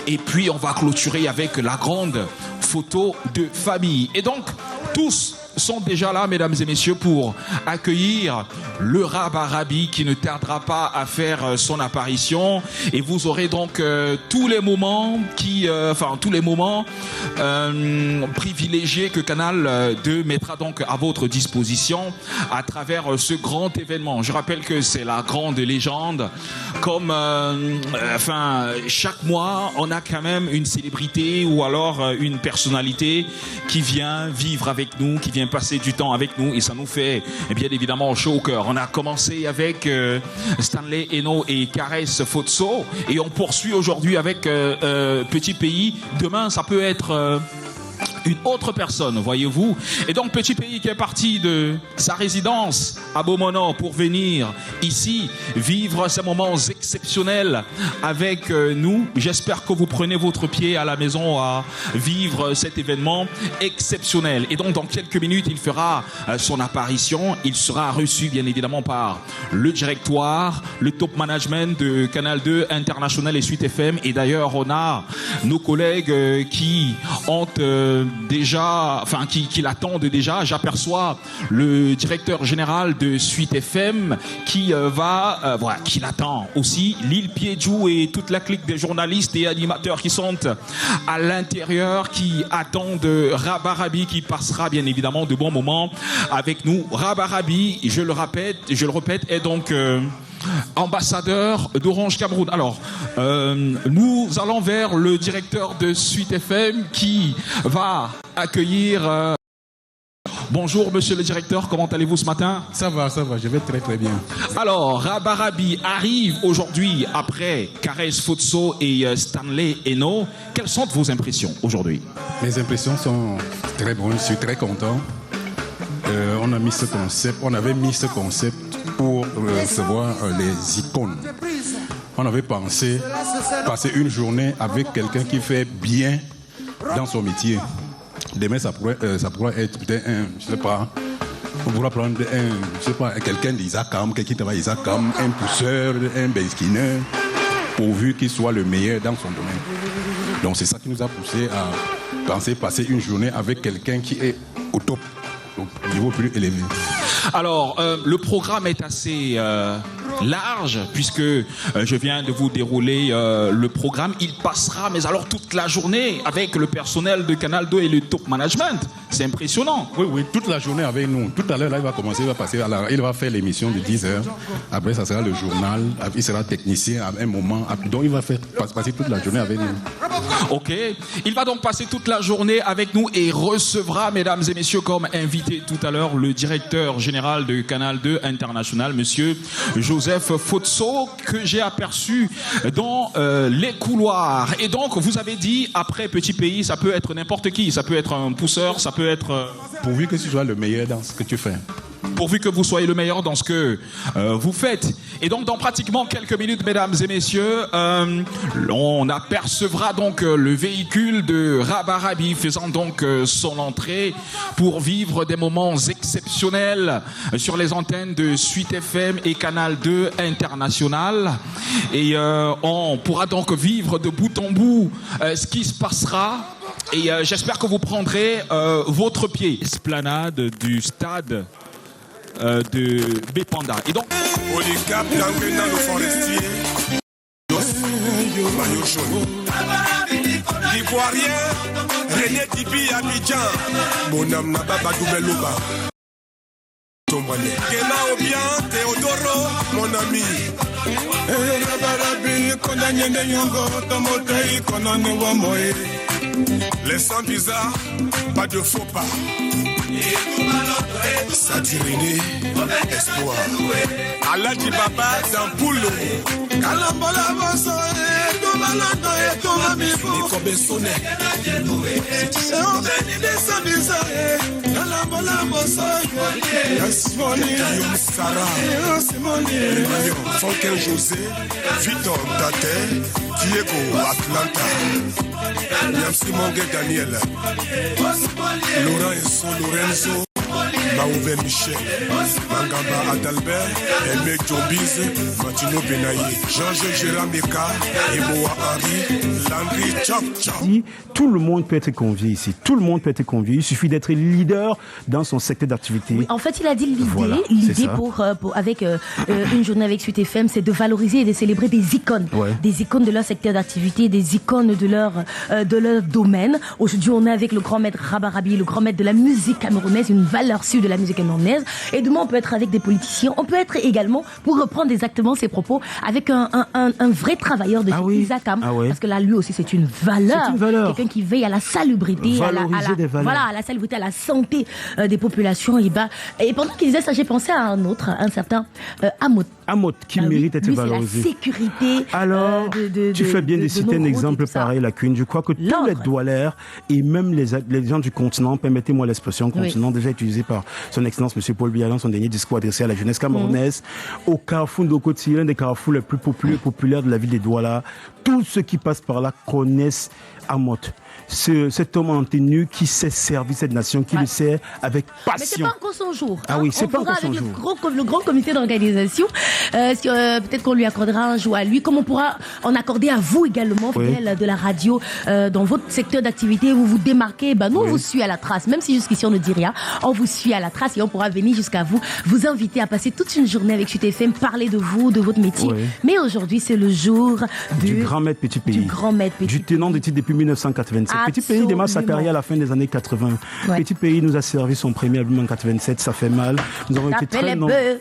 Et puis on va clôturer avec la grande photo de famille. Et donc, tous sont déjà là, mesdames et messieurs, pour accueillir le Rabarabi qui ne tardera pas à faire son apparition. Et vous aurez donc tous les moments privilégiés que Canal 2 mettra donc à votre disposition à travers ce grand événement. Je rappelle que c'est la grande légende. Comme chaque mois, on a quand même une célébrité ou alors une personnalité qui vient vivre avec nous, qui vient passer du temps avec nous, et ça nous fait bien évidemment chaud au cœur. On a commencé avec Stanley Eno et Caresse Fotso, et on poursuit aujourd'hui avec Petit Pays. Demain, ça peut être une autre personne, voyez-vous. Et donc Petit Pays qui est parti de sa résidence à Beaumono pour venir ici vivre ces moments exceptionnels avec nous. J'espère que vous prenez votre pied à la maison à vivre cet événement exceptionnel. Et donc dans quelques minutes, il fera son apparition. Il sera reçu bien évidemment par le directoire, le top management de Canal 2 International et Suite FM. Et d'ailleurs, on a nos collègues qui ont qui l'attendent déjà. J'aperçois le directeur général de Suite FM qui qui l'attend aussi. Lil Piedjou et toute la clique des journalistes et animateurs qui sont à l'intérieur, qui attendent Rabarabi qui passera bien évidemment de bons moments avec nous. Rabarabi, je le répète, est donc ambassadeur d'Orange Cameroun. Alors, nous allons vers le directeur de Suite FM qui va accueillir... Bonjour monsieur le directeur, comment allez-vous ce matin? Ça va, je vais très très bien. Alors, Rabarabi arrive aujourd'hui après Caresse Fotso et Stanley Eno. Quelles sont vos impressions aujourd'hui? Mes impressions sont très bonnes, je suis très content. On avait mis ce concept pour recevoir les icônes. On avait pensé passer une journée avec quelqu'un qui fait bien dans son métier. Demain, ça pourrait être peut-être on pourra prendre quelqu'un d'Isakam, quelqu'un qui travaille à Isakam, un pousseur, un baskineur, pourvu qu'il soit le meilleur dans son domaine. Donc c'est ça qui nous a poussé à penser passer une journée avec quelqu'un qui est au top, au niveau plus élevé. Alors, le programme est assez large, puisque je viens de vous dérouler le programme. Il passera, mais alors toute la journée avec le personnel de Canal 2 et le top management. C'est impressionnant. Oui, toute la journée avec nous. Tout à l'heure, là, il va commencer, il va faire l'émission de 10h. Après, ça sera le journal. Il sera technicien à un moment. Donc, il va passer toute la journée avec nous. Ok. Il va donc passer toute la journée avec nous et recevra, mesdames et messieurs, comme invité tout à l'heure, le directeur général de Canal 2 International, monsieur Joseph Fotso, que j'ai aperçu dans les couloirs. Et donc, vous avez dit, après Petit Pays, ça peut être n'importe qui. Ça peut être un pousseur, ça peut être... Pourvu que tu sois le meilleur dans ce que tu fais. Pourvu que vous soyez le meilleur dans ce que vous faites. Et donc, dans pratiquement quelques minutes, mesdames et messieurs, on apercevra donc le véhicule de Rabarabi faisant donc son entrée pour vivre des moments exceptionnels sur les antennes de Suite FM et Canal 2 International. Et on pourra donc vivre de bout en bout ce qui se passera. Et j'espère que vous prendrez votre pied. Esplanade du stade de Bépanda. Et donc... Polycap, dans le forestier. Maillot jaune. L'Ivoirien, René Tibi Abidjan. Mon âme n'a pas Badoubelouba. Kena Obian, Théodoro, mon ami. Les sons bizarres, pas de faux pas. Sadirine, espoir. Aladi Baba Zampulo. Kalambola Bosso, Tomalando et Tomamibo. Nikobe Sonne. C'est un béni de Sabisa. Kalambola Bosso. Yasimoni, Sarah. Yasimoni. Fonken José. Victor Tate. Diego Atlanta. Yamsimonge Daniel. Laurent et son Lorenzo. Maouvé Michel, Mangamba Adalbert, Aimé Djobiz, Matino Benaye, Jean-Jacques Jérameka, Eboa Henri, Landry Tout le monde peut être convié ici. Tout le monde peut être convié. Il suffit d'être leader dans son secteur d'activité. Oui, en fait, il a dit l'idée, Voilà, l'idée avec une journée avec Sweet FM, c'est de valoriser et de célébrer des icônes, des icônes de leur secteur d'activité, des icônes de leur domaine. Aujourd'hui, on est avec le grand maître Rabarabi, le grand maître de la musique camerounaise, une valeur sûre de la musique camerounaise. Et demain, on peut être avec des politiciens. On peut être également, pour reprendre exactement ses propos, avec un vrai travailleur de Isakam. Parce que là, lui aussi, c'est une valeur. C'est une valeur. Quelqu'un qui veille à la salubrité, à la salubrité, à la santé des populations. Et pendant qu'il disait ça, j'ai pensé à un certain Amot, qui mérite d'être valorisé. C'est la sécurité. Alors, tu fais bien de citer un exemple pareil, la Queen. Je crois que tous les doualaires et même les gens du continent, permettez-moi l'expression continent, déjà utilisée par son excellence M. Paul Biya dans son dernier discours adressé à la jeunesse camerounaise, au carrefour d'Okoti, l'un des carrefours les plus populaires de la ville des Douala. Tous ceux qui passent par là connaissent Amot. Cet homme en tenue qui sait servir cette nation, qui le sert avec passion. Mais c'est pas encore son jour. Ah oui, c'est pas encore son jour. Le grand comité d'organisation, peut-être qu'on lui accordera un jour à lui, comme on pourra en accorder à vous également, fidèles de la radio, dans votre secteur d'activité, vous vous démarquez. Nous, on vous suit à la trace. Même si jusqu'ici on ne dit rien, on vous suit à la trace et on pourra venir jusqu'à vous, vous inviter à passer toute une journée avec Sweet FM, parler de vous, de votre métier. Mais aujourd'hui, c'est le jour du grand maître Petit Pays. Du tenant de titre depuis 1987. Petit Pays démarre sa carrière à la fin des années 80. Petit Pays nous a servi son premier album en 87, ça fait mal. Nous avons été très nombreux.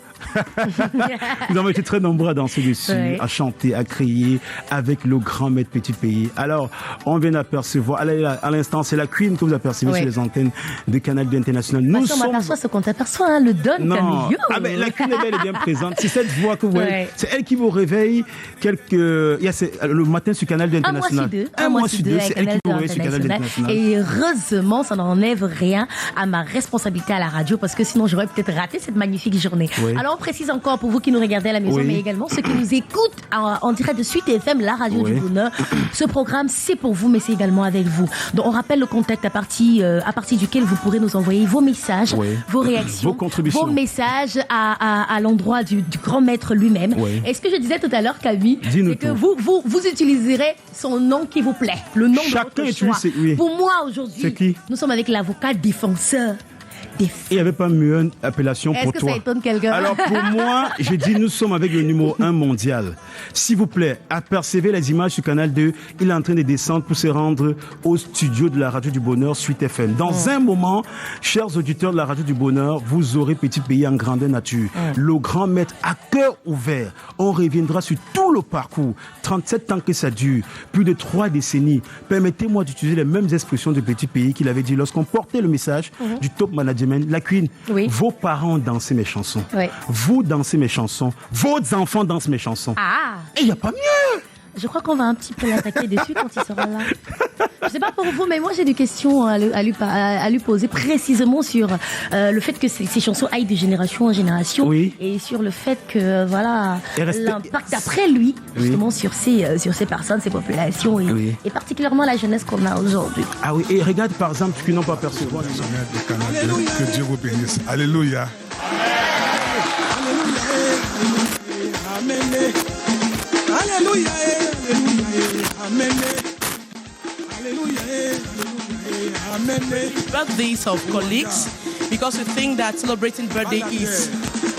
Nous avons été très nombreux à danser dessus, à chanter, à crier avec le grand maître Petit Pays. Alors, on vient d'apercevoir, à l'instant, c'est la Queen que vous apercevez sur les antennes de Canal 2 International. On aperçoit ce qu'on t'aperçoit, le Don Camillo. La Queen elle est bien présente. C'est cette voix que vous voyez. C'est elle qui vous réveille le matin sur Canal 2 International. Un mois sur deux, c'est elle qui vous réveille sur Canal 2 International. Et heureusement, ça n'enlève rien à ma responsabilité à la radio, parce que sinon, j'aurais peut-être raté cette magnifique journée. Alors, on précise encore pour vous qui nous regardez à la maison, mais également ceux qui nous écoutent en direct de Sweet FM, la radio du bonheur. Ce programme, c'est pour vous, mais c'est également avec vous. Donc, on rappelle le contact à partir duquel vous pourrez nous envoyer vos messages, vos réactions, vos contributions, vos messages à l'endroit du grand maître lui-même. Et ce que je disais tout à l'heure, Camille, c'est que vous utiliserez son nom qui vous plaît, le nom de votre choix. Pour moi, aujourd'hui, nous sommes avec l'avocat défenseur. Il n'y avait pas mieux appellation pour toi. Est-ce que ça étonne quelqu'un? Alors pour moi, je dis nous sommes avec le numéro 1 mondial. S'il vous plaît, apercevez les images sur Canal 2. Il est en train de descendre pour se rendre au studio de la Radio du Bonheur, Sweet FM. Dans un moment, chers auditeurs de la Radio du Bonheur, vous aurez Petit Pays en grandeur nature. Le grand maître à cœur ouvert. On reviendra sur tout le parcours. 37 ans que ça dure. Plus de 3 décennies. Permettez-moi d'utiliser les mêmes expressions de Petit Pays qu'il avait dit lorsqu'on portait le message du top management. La Queen, vos parents dansent mes chansons. Vous dansez mes chansons. Vos enfants dansent mes chansons. Et il n'y a pas mieux. Je crois qu'on va un petit peu l'attaquer dessus quand il sera là. Je ne sais pas pour vous, mais moi j'ai des questions à lui poser précisément sur le fait que ces chansons aillent de génération en génération et sur le fait que l'impact après lui justement sur ces personnes, ces populations et particulièrement la jeunesse qu'on a aujourd'hui. Ah oui, et regarde par exemple ce qu'ils n'ont pas percevoir. Que Dieu vous bénisse. Alléluia. Amen. Alléluia, alléluia, amen. Alléluia, amen. Birthdays of colleagues, because we think that celebrating birthday is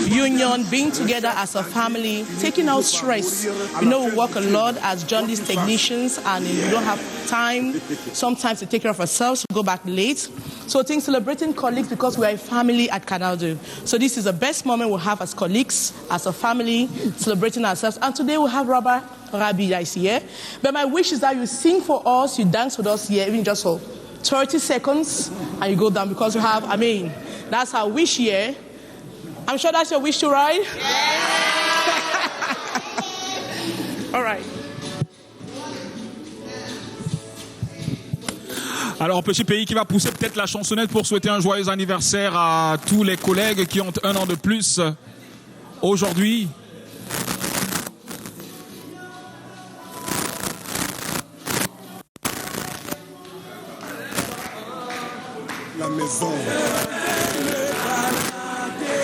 union, being together as a family, taking out stress. We work a lot as journalist technicians, and we don't have time sometimes to take care of ourselves, we go back late. So I think celebrating colleagues, because we are a family at Canal 2. So this is the best moment we'll have as colleagues, as a family, celebrating ourselves. And today we have Rabbi that is here. But my wish is that you sing for us, you dance with us here, even just for 30 seconds, and you go down, because you have, that's our wish here. I'm sure that's your wish to ride? Yeah. All right. Alors, Petit Pays qui va pousser peut-être la chansonnette pour souhaiter un joyeux anniversaire à tous les collègues qui ont un an de plus aujourd'hui. La maison.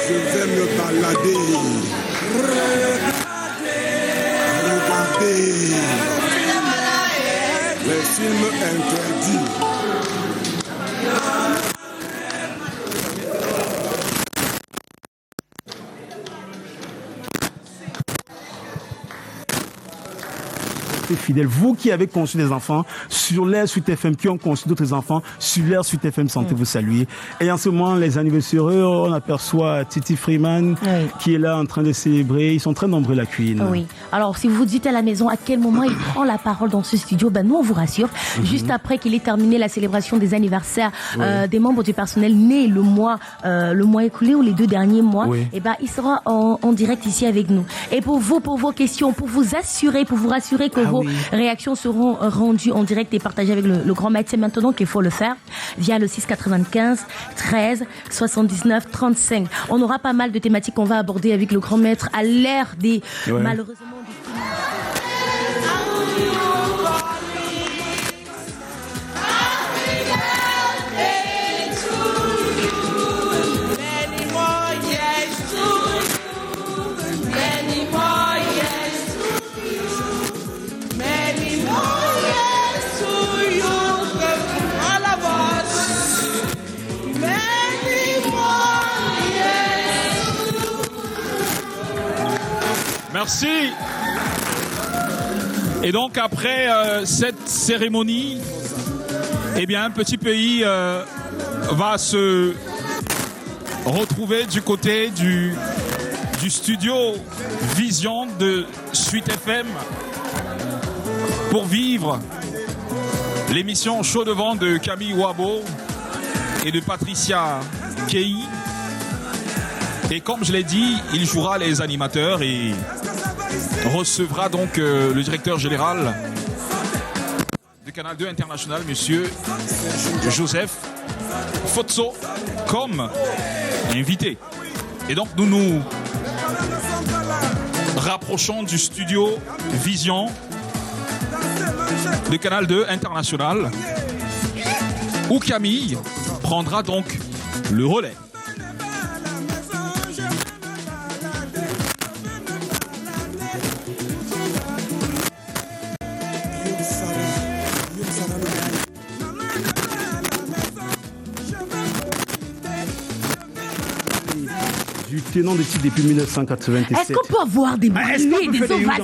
Je vais me balader. Regarder. Les les films interdits. Fidèles, vous qui avez conçu des enfants sur l'air Suite FM, qui ont conçu d'autres enfants sur l'air Suite FM, sentez vous saluer. Et en ce moment, les anniversaires, on aperçoit Titi Freeman qui est là en train de célébrer. Ils sont très nombreux, la Queen. Oui. Alors, si vous vous dites à la maison à quel moment il prend la parole dans ce studio, ben nous on vous rassure. Juste après qu'il ait terminé la célébration des anniversaires des membres du personnel nés le mois écoulé ou les 2 derniers mois, et ben il sera en direct ici avec nous. Et pour vous, pour vos questions, pour vous rassurer que vos réactions seront rendues en direct et partagées avec le grand maître, c'est maintenant qu'il faut le faire via le 695 13 79 35. On aura pas mal de thématiques qu'on va aborder avec le grand maître à l'ère des malheureusement Merci. Et donc après cette cérémonie, eh bien un petit pays va se retrouver du côté du studio Vision de Suite FM pour vivre l'émission Chaud de vent de Camille Wabo et de Patricia Kei. Et comme je l'ai dit, il jouera les animateurs et recevra donc le directeur général du Canal 2 International, monsieur Joseph Fotso, comme invité. Et donc nous nous rapprochons du studio Vision du Canal 2 International, où Camille prendra donc le relais. Du tenant de titre depuis 1997. Est-ce qu'on peut avoir des bruits, des ovations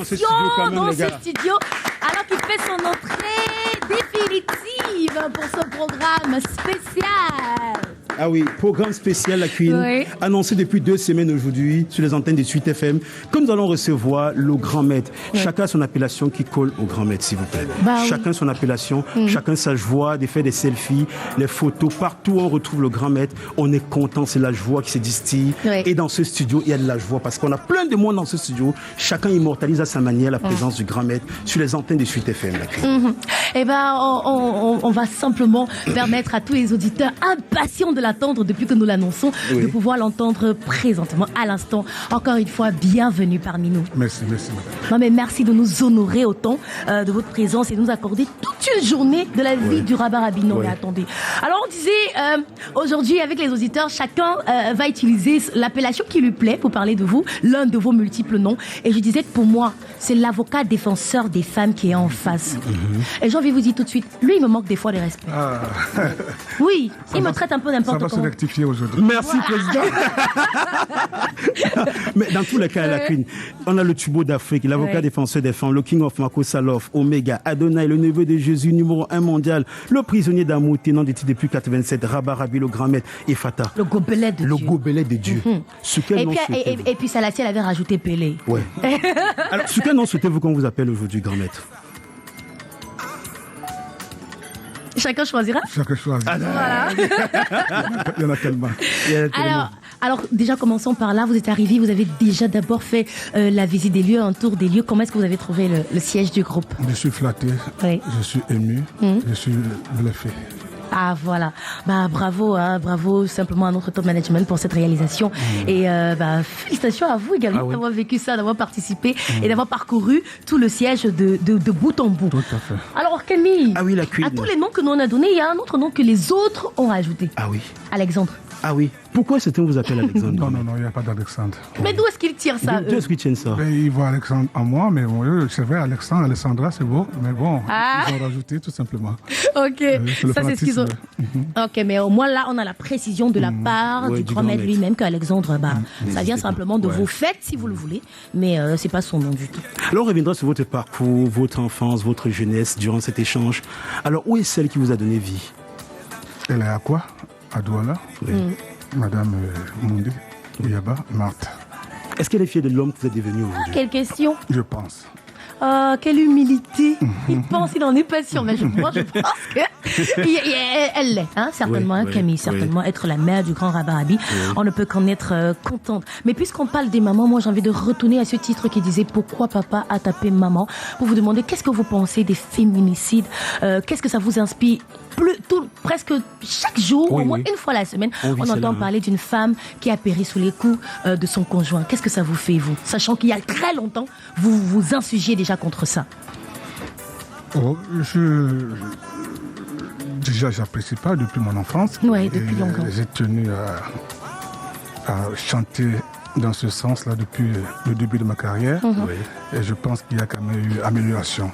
dans ce même, studio alors qu'il fait son entrée définitive pour ce programme spécial? Ah oui, programme spécial, la Queen, annoncé depuis 2 semaines aujourd'hui sur les antennes de Suite FM, que nous allons recevoir le grand maître. Chacun son appellation qui colle au grand maître, s'il vous plaît. Chacun son appellation, chacun sa joie, de faire des selfies, les photos, partout où on retrouve le grand maître, on est content, c'est la joie qui se distille. Et dans ce studio, il y a de la joie parce qu'on a plein de monde dans ce studio. Chacun immortalise à sa manière la présence du grand maître sur les antennes de Suite FM, la Queen. Eh ben, on va simplement permettre à tous les auditeurs impatients de l'attendre depuis que nous l'annonçons, de pouvoir l'entendre présentement, à l'instant. Encore une fois, bienvenue parmi nous. Merci. Non, mais merci de nous honorer autant de votre présence et de nous accorder toute une journée de la vie du Rabat Rabino. Mais attendez. Alors, on disait, aujourd'hui, avec les auditeurs, chacun va utiliser l'appellation qui lui plaît pour parler de vous, l'un de vos multiples noms. Et je disais que pour moi, c'est l'avocat défenseur des femmes qui est en face. Et j'ai envie de vous dire tout de suite, lui, il me manque des fois de respect. Oui, il me traite un peu n'importe comment. Ça va se rectifier aujourd'hui. Merci, président. Mais dans tous les cas, la Queen, on a le Tubo d'Afrique, l'avocat défenseur des femmes, le King of Mako Salof, Omega, Adonai, le neveu de Jésus, numéro 1 mondial, le prisonnier d'amour, tenant des titres depuis 87, Rabat Rabi, le grand maître, et Fatah. Le gobelet de Dieu. Le gobelet de Dieu. Et puis Salati, elle avait rajouté Pelé. Ouais. Alors, sur quel nom souhaitez-vous qu'on vous appelle aujourd'hui, grand maître? Chacun choisira. Chacun choisira. Voilà. Il y en a tellement. Alors, déjà, commençons par là. Vous êtes arrivé, vous avez déjà d'abord fait la visite des lieux, un tour des lieux. Comment est-ce que vous avez trouvé le siège du groupe? Je suis flatté, je suis ému, je suis bluffé. Ah voilà, bravo, bravo simplement à notre top management pour cette réalisation et félicitations à vous également d'avoir vécu ça, d'avoir participé et d'avoir parcouru tout le siège de bout en bout. Tout à fait. Alors Camille, la Queen. à tous les noms que nous on a donnés, il y a un autre nom que les autres ont rajouté. Ah oui. Alexandre. Ah oui. Pourquoi certains vous appellent Alexandre? Non, il n'y a pas d'Alexandre. Mais d'où est-ce qu'ils tirent ça, D'où est-ce qu'ils tiennent ça? Ils voient Alexandre en moi, mais bon, c'est vrai, Alexandra, c'est beau, mais bon, ils ont rajouté tout simplement. Ok, ça c'est ce qu'ils ont. Ok, mais au moins là, on a la précision de la part du grand maître lui-même qu'Alexandre, ça vient simplement de vos fêtes, si vous le voulez, mais c'est pas son nom du tout. Alors on reviendra sur votre parcours, votre enfance, votre jeunesse durant cet échange. Alors où est celle qui vous a donné vie? Elle est à quoi? À Douala, Madame Moundé, Yaba, Marthe. Est-ce qu'elle est fière de l'homme que vous êtes devenu aujourd'hui? Quelle question? Je pense. Quelle humilité. Il pense, il en est pas sûr, mais je pense qu'elle l'est, certainement, Camille, certainement être la mère du grand Rabarabi. On ne peut qu'en être contente. Mais puisqu'on parle des mamans, moi j'ai envie de retourner à ce titre qui disait pourquoi papa a tapé maman, pour vous demander qu'est-ce que vous pensez des féminicides, qu'est-ce que ça vous inspire? Presque chaque jour, au moins une fois la semaine, on entend parler d'une femme qui a péri sous les coups de son conjoint. Qu'est-ce que ça vous fait, vous? Sachant qu'il y a très longtemps, vous vous insurgiez déjà contre ça. Déjà, j'apprécie pas depuis mon enfance. Oui, depuis longtemps. J'ai tenu à chanter dans ce sens-là depuis le début de ma carrière. Et je pense qu'il y a quand même eu amélioration.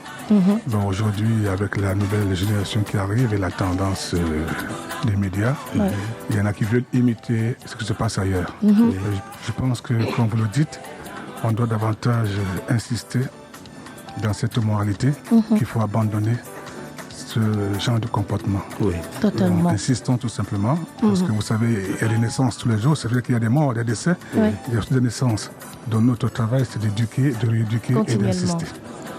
Bon, aujourd'hui, avec la nouvelle génération qui arrive et la tendance des médias, il y en a qui veulent imiter ce qui se passe ailleurs. Je pense que, comme vous le dites, on doit davantage insister dans cette moralité qu'il faut abandonner ce genre de comportement. Totalement. Insistons tout simplement, parce que vous savez, il y a des naissances tous les jours, c'est vrai qu'il y a des morts, des décès, il y a aussi des naissances. Donc notre travail, c'est d'éduquer, de rééduquer et d'insister.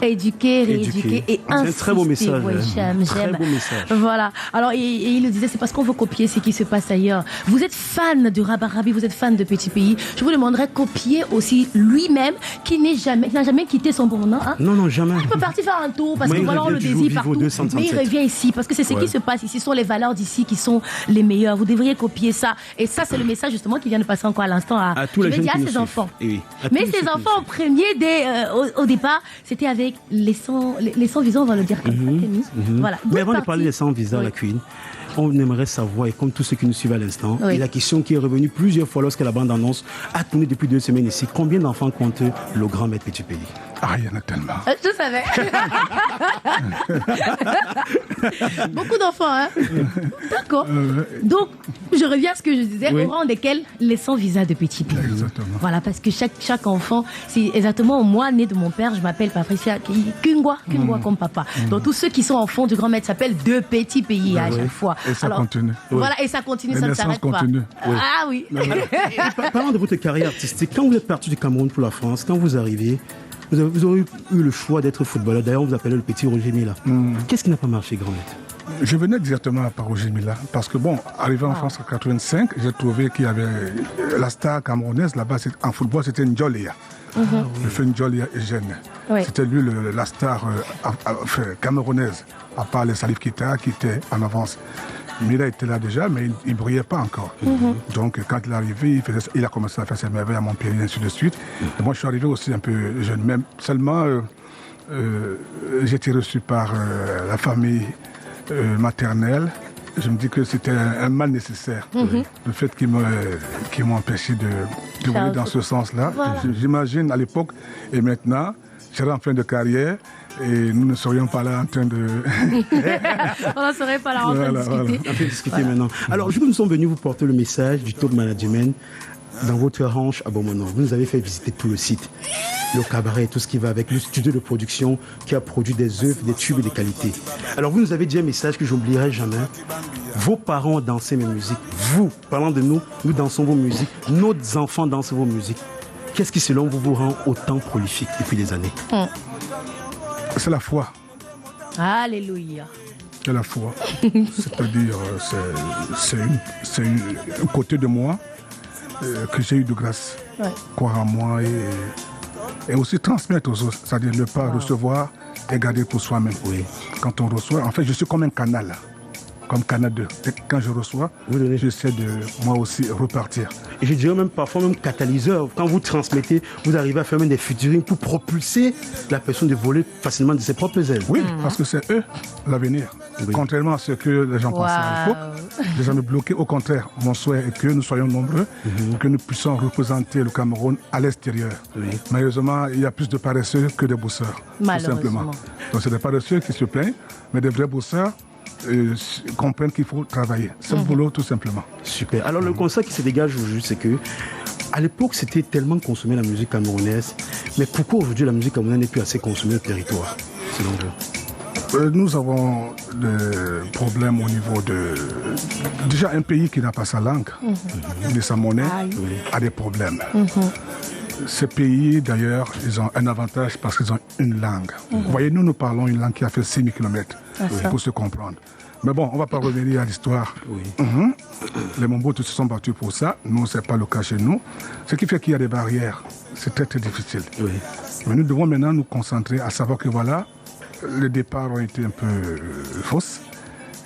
Éduquer, rééduquer et insister. C'est un très beau message. Oui, j'aime. Très beau message. Voilà. Alors, et il le disait, c'est parce qu'on veut copier ce qui se passe ailleurs. Vous êtes fan de Rabarabi, vous êtes fan de Petit Pays. Je vous demanderais de copier aussi lui-même, qui n'a jamais quitté son bon nom. Non, jamais. Il peut partir faire un tour parce que voilà, on le désire partout. Mais il revient ici parce que c'est ce qui se passe ici. Ce sont les valeurs d'ici qui sont les meilleures. Vous devriez copier ça. Et ça, c'est le message justement qui vient de passer encore à l'instant à tous les jeunes qui nous ses enfants. Mais ses enfants en premier, au départ, c'était avec les 100 visas, on va le dire comme ça, Camille. Voilà. Mais avant de parler des 100 visas, la Queen, on aimerait savoir, et comme tous ceux qui nous suivent à l'instant, et la question qui est revenue plusieurs fois lorsque la bande-annonce a tourné depuis 2 semaines ici, combien d'enfants compte le grand maître Petit Pays? Ah, il y en a tellement. Je savais. Beaucoup d'enfants, hein? D'accord. Donc, je reviens à ce que je disais, au rang desquels les 100 visas de Petit Pays. Exactement. Voilà, parce que chaque enfant, c'est exactement moi, né de mon père, je m'appelle Patricia Kungwa comme papa. Donc, tous ceux qui sont enfants du grand maître s'appellent de Petit Pays à chaque fois. Et ça continue. Voilà, et ça continue, ça ne s'arrête pas. Ah oui. Parlant de votre carrière artistique, quand vous êtes parti du Cameroun pour la France, quand vous arrivez, vous avez eu le choix d'être footballeur. D'ailleurs, on vous appelait le petit Roger Mila. Qu'est-ce qui n'a pas marché, grand maître? Je venais directement par Roger Mila. Parce que, bon, arrivé en France en 85, j'ai trouvé qu'il y avait la star camerounaise là-bas. En football, c'était Ndjolia. Le fait Ndjolia Eugène. C'était lui la star camerounaise, à part les Salif Keita qui était en avance. Mila était là déjà, mais il ne brillait pas encore. Donc, quand il est arrivé, il a commencé à faire ses merveilles à Montpellier, et ainsi de suite. Et moi, je suis arrivé aussi un peu jeune. Même seulement, j'ai été reçu par la famille maternelle. Je me dis que c'était un mal nécessaire. Le fait qu'ils m'ont empêché de rouler dans ce sens-là. Voilà. J'imagine à l'époque et maintenant, je serais en fin de carrière. Et nous ne serions pas là en train de... On ne serait pas là en train de discuter. Maintenant. Alors, je nous sommes venus vous porter le message du top management dans votre ranch à Beaumont. Vous nous avez fait visiter tout le site, le cabaret, tout ce qui va avec, le studio de production qui a produit des œuvres, des tubes et des qualités. Alors, vous nous avez dit un message que j'oublierai jamais. Vos parents dansaient mes musiques. Vous, parlant de nous, nous dansons vos musiques. Nos enfants dansent vos musiques. Qu'est-ce qui, selon vous, vous rend autant prolifique depuis des années? C'est la foi. Alléluia. C'est la foi. C'est-à-dire, c'est un côté de moi que j'ai eu de grâce. Croire en moi et aussi transmettre aux autres. C'est-à-dire ne pas recevoir et garder pour soi-même. Quand on reçoit, en fait, je suis comme un canal. comme Canal 2. Et quand je reçois, j'essaie de moi aussi repartir. Et je dirais même parfois même catalyseur. Quand vous transmettez, vous arrivez à faire même des featuring pour propulser la personne de voler facilement de ses propres ailes. Oui, parce que c'est eux l'avenir. Oui. Contrairement à ce que les gens pensent à l'époque, les gens me bloquaient. Au contraire, mon souhait est que nous soyons nombreux, que nous puissions représenter le Cameroun à l'extérieur. Oui. Malheureusement, il y a plus de paresseux que de bosseurs, tout simplement. Donc c'est des paresseux qui se plaignent, mais des vrais bosseurs comprennent qu'il faut travailler. C'est le boulot, tout simplement. Super. Alors le constat qui se dégage aujourd'hui, c'est que à l'époque, c'était tellement consommé la musique camerounaise, mais pourquoi aujourd'hui la musique camerounaise n'est plus assez consommée au territoire, selon vous? Nous avons des problèmes au niveau de... Déjà, un pays qui n'a pas sa langue, ni sa monnaie, a des problèmes. Ces pays, d'ailleurs, ils ont un avantage parce qu'ils ont une langue. Vous voyez, nous parlons une langue qui a fait 6000 km pour se comprendre. Mais bon, on ne va pas revenir à l'histoire. Les Momboutus se sont battus pour ça. Nous, ce n'est pas le cas chez nous. Ce qui fait qu'il y a des barrières. C'est très, très difficile. Mais nous devons maintenant nous concentrer à savoir que voilà, les départs ont été un peu fausses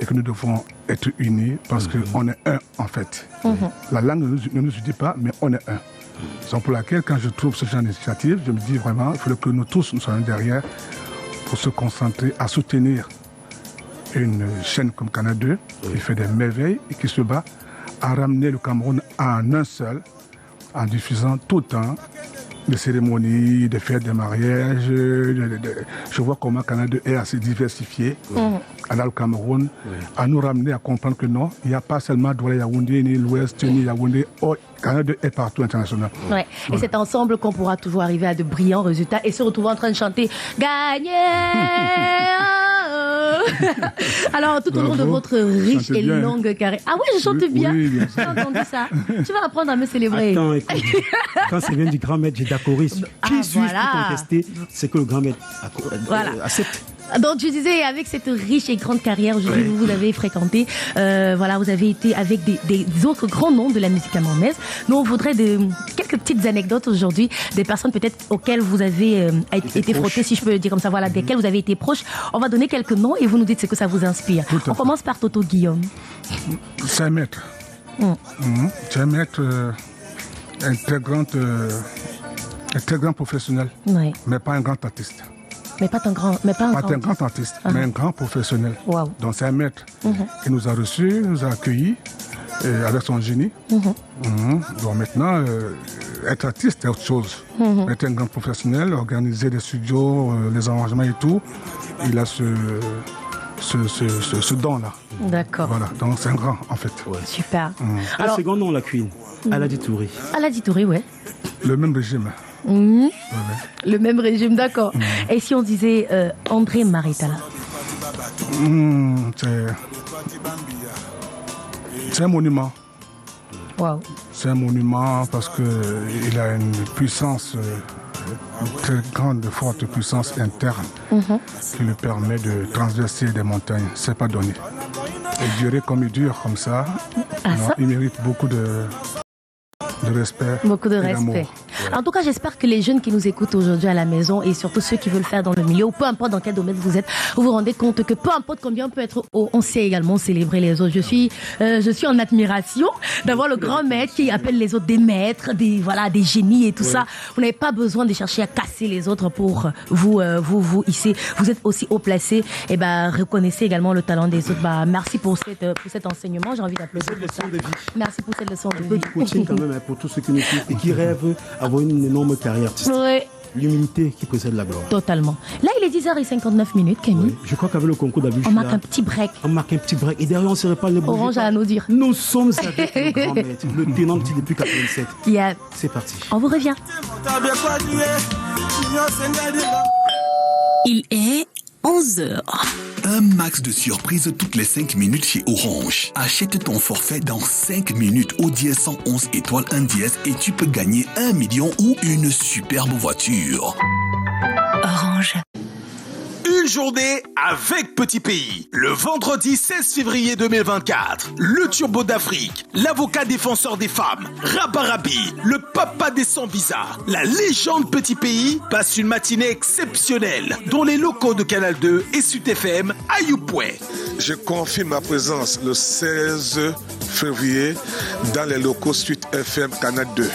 et que nous devons être unis parce qu'on est un, en fait. La langue ne nous dit pas, mais on est un. C'est pour laquelle, quand je trouve ce genre d'initiative, je me dis vraiment qu'il faut que nous tous nous soyons derrière pour se concentrer à soutenir une chaîne comme Canal 2 qui fait des merveilles et qui se bat à ramener le Cameroun à un seul en diffusant tout le temps des cérémonies, des fêtes, des mariages. Je vois comment Canal 2 est assez diversifié à le Cameroun, à nous ramener à comprendre que non, il n'y a pas seulement Douala Yaoundé, ni l'Ouest, ni Yaoundé. Canal 2 est partout international. Et c'est ensemble qu'on pourra toujours arriver à de brillants résultats et se retrouver en train de chanter « Gagner !» Alors, tout au long de votre riche et longue carrière... Ah oui, je chante bien. J'ai entendu ça. Tu vas apprendre à me célébrer. Attends, écoute, quand ça vient du grand maître Gédacoris, qui suis-je pour contester? C'est que le grand maître accepte. Donc je disais, avec cette riche et grande carrière aujourd'hui que vous avez fréquentée, vous avez été avec des autres grands noms de la musique camerounaise. Nous on voudrait quelques petites anecdotes aujourd'hui, des personnes peut-être auxquelles vous avez été frottés, si je peux le dire comme ça, desquelles vous avez été proches. On va donner quelques noms et vous nous dites ce que ça vous inspire. On commence par Toto Guillaume. C'est un maître. C'est un maître, un très grand professionnel, mais pas un grand artiste. Mais pas un grand artiste, mais un grand professionnel. Donc c'est un maître qui nous a reçus, nous a accueillis avec son génie. Donc maintenant, être artiste c'est autre chose. Être un grand professionnel, organiser des studios, les arrangements et tout, il a ce don-là. D'accord. Voilà, donc c'est un grand en fait. Super. Alors, un second nom, la Queen, Aladi Touré. Aladi Touré, Le même régime. Le même régime, d'accord. Et si on disait André Maritala? C'est un monument. Wow. C'est un monument parce qu'il a une puissance, une très grande, forte puissance interne qui lui permet de transverser des montagnes. C'est pas donné. Et durer comme il dure, comme ça, il mérite beaucoup de respect. Beaucoup de respect. En tout cas, j'espère que les jeunes qui nous écoutent aujourd'hui à la maison et surtout ceux qui veulent faire dans le milieu, ou peu importe dans quel domaine vous êtes, vous vous rendez compte que peu importe combien on peut être haut, on sait également célébrer les autres. Je suis en admiration d'avoir le grand maître qui appelle les autres des maîtres, des génies et tout ça. Vous n'avez pas besoin de chercher à casser les autres pour vous hisser. Vous êtes aussi haut placé. Et reconnaissez également le talent des autres. Merci pour cet enseignement. J'ai envie d'applaudir. Merci pour cette leçon de vie. Un peu de coaching quand même pour tous ceux qui nous écoutent et qui rêvent avoir une énorme carrière artistique. L'humilité qui précède la gloire. Totalement. Là, il est 10h59, Camille. Je crois qu'avec le concours d'Abuche, on marque un petit break. Et derrière, on ne serait pas les bouger. Orange à nous dire. Nous sommes avec le grand maître, le ténant petit depuis 87. C'est parti. On vous revient. Il est 11h. Un max de surprises toutes les 5 minutes chez Orange. Achète ton forfait dans 5 minutes au dièse 111 étoile 1 dièse et tu peux gagner 1 million ou une superbe voiture. Orange. Une journée avec Petit Pays. Le vendredi 16 février 2024, le Turbo d'Afrique, l'avocat défenseur des femmes, Rabarabi, le papa des sans-visa, la légende Petit Pays passe une matinée exceptionnelle dans les locaux de Canal 2 et Sud FM à Youpoué. Je confirme ma présence le 16 février dans les locaux Suite FM Canal 2.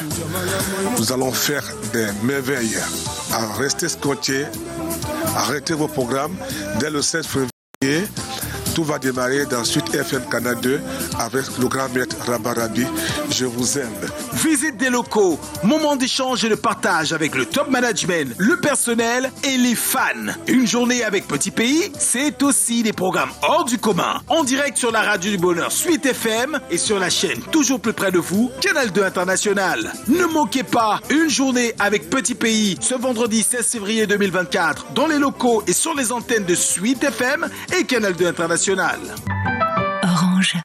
Nous allons faire des merveilles. Restez scotchés, arrêtez vos programmes. Dès le 16 février, tout va démarrer dans Suite FM Canal 2 avec le grand maître Rabarabi. Je vous aime. Visite des locaux, moment d'échange et de partage avec le top management, le personnel et les fans. Une journée avec Petit Pays, c'est aussi des programmes hors du commun. En direct sur la radio du bonheur Suite FM et sur la chaîne toujours plus près de vous, Canal 2 International. Ne manquez pas une journée avec Petit Pays ce vendredi 16 février 2024 dans les locaux et sur les antennes de Suite FM et Canal 2 International. Orange.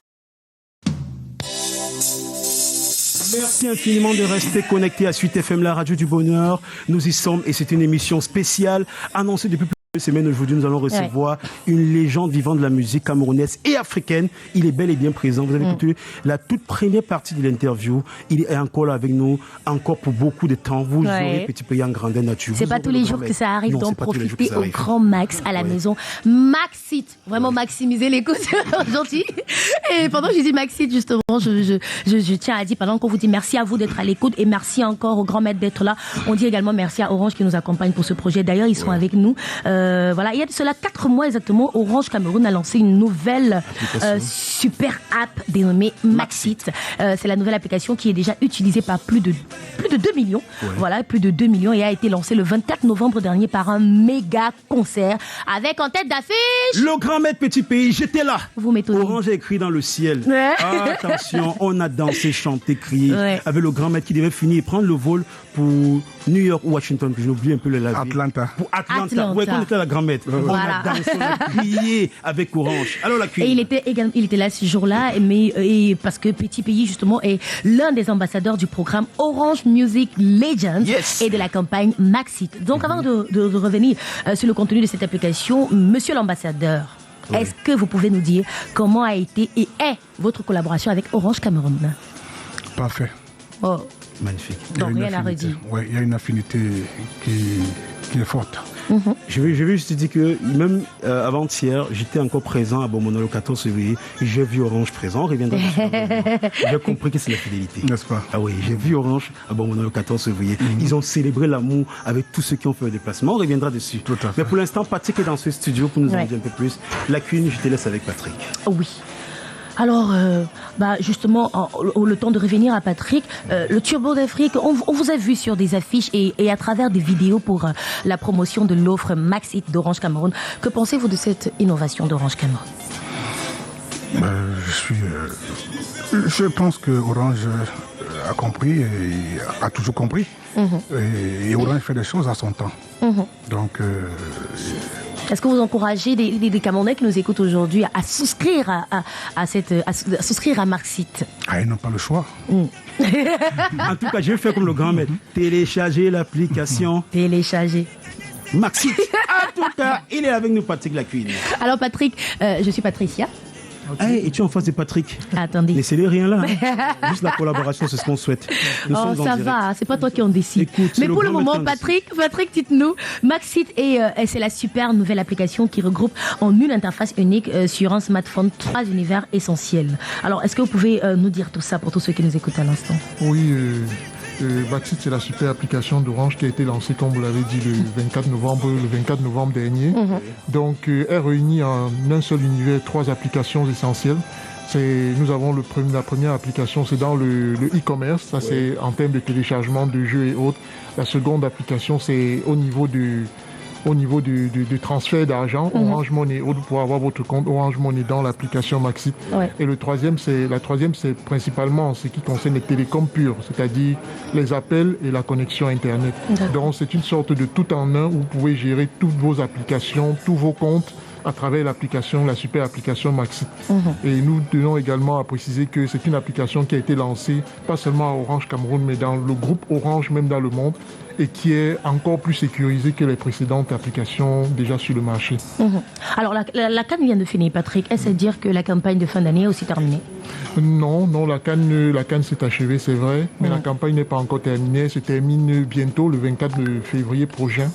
Merci infiniment de rester connecté à Suite FM, la radio du bonheur. Nous y sommes et c'est une émission spéciale annoncée depuis plusieurs semaines. Aujourd'hui, nous allons recevoir une légende vivante de la musique camerounaise et africaine. Il est bel et bien présent. Vous avez écouté la toute première partie de l'interview. Il est encore là avec nous, encore pour beaucoup de temps. Vous aurez Petit Pays en grandeur nature. C'est pas tous les jours que ça arrive, donc profitez au grand max à la maison. Maxit, vraiment maximiser l'écoute aujourd'hui. Et pendant que je dis Maxit, justement, je tiens à dire, pendant qu'on vous dit merci à vous d'être à l'écoute et merci encore au grand maître d'être là. On dit également merci à Orange qui nous accompagne pour ce projet. D'ailleurs, ils sont avec nous. Voilà, il y a de cela 4 mois exactement, Orange Cameroun a lancé une nouvelle super app dénommée Maxit. C'est la nouvelle application qui est déjà utilisée par plus de 2 millions. Voilà, plus de 2 millions et a été lancée le 24 novembre dernier par un méga concert avec en tête d'affiche le grand maître Petit Pays. J'étais là. Vous m'étonnez. Orange a écrit dans le ciel. Attention, on a dansé, chanté, crié avec le grand maître qui devait finir et prendre le vol pour New York ou Washington, que j'ai oublié un peu le laver. Atlanta. Pour Atlanta. Ouais, quand on était à la grand maître. On a dansé, on a crié avec Orange. Alors la cuisine. Et il était là ce jour-là, mais parce que Petit Pays justement est l'un des ambassadeurs du programme Orange Music Legends et de la campagne Maxit. Donc avant de revenir sur le contenu de cette application, monsieur l'ambassadeur, est-ce que vous pouvez nous dire comment a été et est votre collaboration avec Orange Cameroun? Parfait. Oh. Magnifique. Donc rien à redire. Oui, il y a une affinité qui est forte. Je vais juste dire que même avant-hier, j'étais encore présent à Bomono le 14 février. J'ai vu Orange présent. On reviendra. J'ai compris que c'est la fidélité. N'est-ce pas? Ah oui, j'ai vu Orange à Bomono le 14 février. Ils ont célébré l'amour avec tous ceux qui ont fait le déplacement. On reviendra dessus. Tout à fait. Mais pour l'instant, Patrick est dans ce studio pour nous en dire un peu plus. La cuisine, je te laisse avec Patrick. Oui. Alors, justement, le temps de revenir à Patrick, le Turbo d'Afrique, on vous a vu sur des affiches et à travers des vidéos pour la promotion de l'offre Maxit d'Orange Cameroun. Que pensez-vous de cette innovation d'Orange Cameroun? Je pense que Orange a compris et a toujours compris. Et Orange fait des choses à son temps. Donc... Est-ce que vous encouragez des Camerounais qui nous écoutent aujourd'hui à souscrire à souscrire à Maxit? Ils n'ont pas le choix. En tout cas, je vais faire comme le grand maître. Télécharger l'application. Télécharger. Maxit. En tout cas, il est avec nous, Patrick Lacuine. Alors Patrick, je suis Patricia. Hey, et tu es en face de Patrick. Attendez. Laissez-les rien là. Juste la collaboration, c'est ce qu'on souhaite. Ça va, c'est pas toi qui en décide. Écoute, mais pour le moment, Patrick, dites-nous, Maxit c'est la super nouvelle application qui regroupe en une interface unique sur un smartphone 3 univers essentiels. Alors, est-ce que vous pouvez nous dire tout ça pour tous ceux qui nous écoutent à l'instant? Oui. Maxit, c'est la super application d'Orange qui a été lancée, comme vous l'avez dit, le 24 novembre dernier. Donc, elle réunit en un seul univers 3 applications essentielles. Nous avons la première application, c'est dans le e-commerce. Ça, c'est en termes de téléchargement de jeux et autres. La seconde application, c'est au niveau du transfert d'argent, Orange Money, pour avoir votre compte Orange Money dans l'application Maxit. Et la troisième, c'est principalement ce qui concerne les télécoms purs, c'est-à-dire les appels et la connexion Internet. Donc, c'est une sorte de tout en un où vous pouvez gérer toutes vos applications, tous vos comptes à travers la super application Maxit. Et nous tenons également à préciser que c'est une application qui a été lancée pas seulement à Orange Cameroun, mais dans le groupe Orange, même dans le monde, et qui est encore plus sécurisée que les précédentes applications déjà sur le marché. Alors, la CAN vient de finir, Patrick. Est-ce à dire que la campagne de fin d'année est aussi terminée? Non, la CAN s'est achevée, c'est vrai, mais la campagne n'est pas encore terminée. Elle se termine bientôt, le 24 février prochain.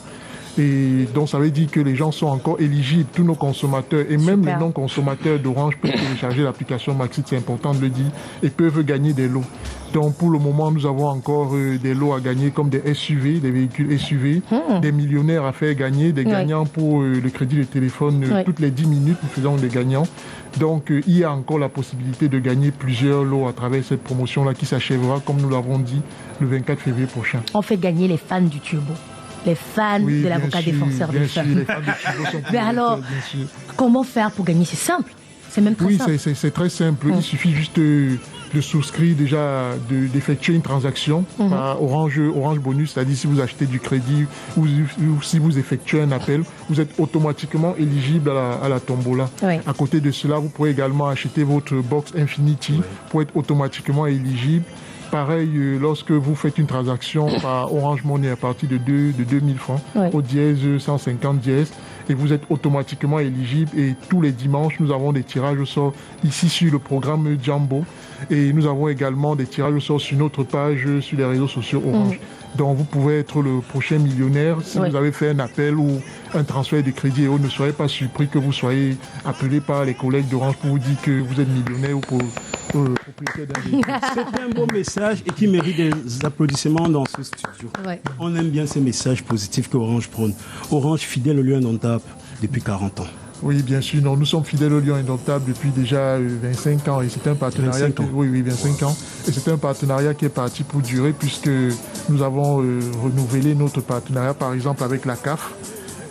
Et donc, ça veut dire que les gens sont encore éligibles, tous nos consommateurs et même les non-consommateurs d'Orange peuvent télécharger l'application Maxit, c'est important de le dire, et peuvent gagner des lots. Donc, pour le moment, nous avons encore des lots à gagner comme des SUV, des véhicules SUV, des millionnaires à faire gagner, des gagnants pour le crédit de téléphone. Toutes les 10 minutes, nous faisons des gagnants. Donc, il y a encore la possibilité de gagner plusieurs lots à travers cette promotion-là qui s'achèvera, comme nous l'avons dit, le 24 février prochain. On fait gagner les fans du Turbo. Les fans de l'avocat défenseur des femmes. Mais alors, comment faire pour gagner? C'est simple. C'est même très simple. Oui, c'est très simple. Il suffit juste de souscrire déjà, d'effectuer une transaction par Orange Bonus, c'est-à-dire si vous achetez du crédit ou si vous effectuez un appel, vous êtes automatiquement éligible à la tombola. À côté de cela, vous pouvez également acheter votre box Infinity pour être automatiquement éligible. Pareil, lorsque vous faites une transaction par Orange Money à partir de 2000 francs au dièse 150 dièse, et vous êtes automatiquement éligible. Et tous les dimanches, nous avons des tirages au sort ici sur le programme Jumbo. Et nous avons également des tirages au sort sur notre page sur les réseaux sociaux Orange. Donc vous pouvez être le prochain millionnaire si vous avez fait un appel ou un transfert de crédit. Et ne soyez pas surpris que vous soyez appelé par les collègues d'Orange pour vous dire que vous êtes millionnaire ou propriétaire d'un véhicule. C'est un beau message et qui mérite des applaudissements dans ce studio. On aime bien ces messages positifs qu'Orange prône. Orange fidèle au lieu indomptable depuis 40 ans. Oui, bien sûr. Non, nous sommes fidèles au lion indomptable depuis déjà 25 ans et c'est un partenariat 25 ans. Et c'est un partenariat qui est parti pour durer puisque nous avons renouvelé notre partenariat par exemple avec la CAF,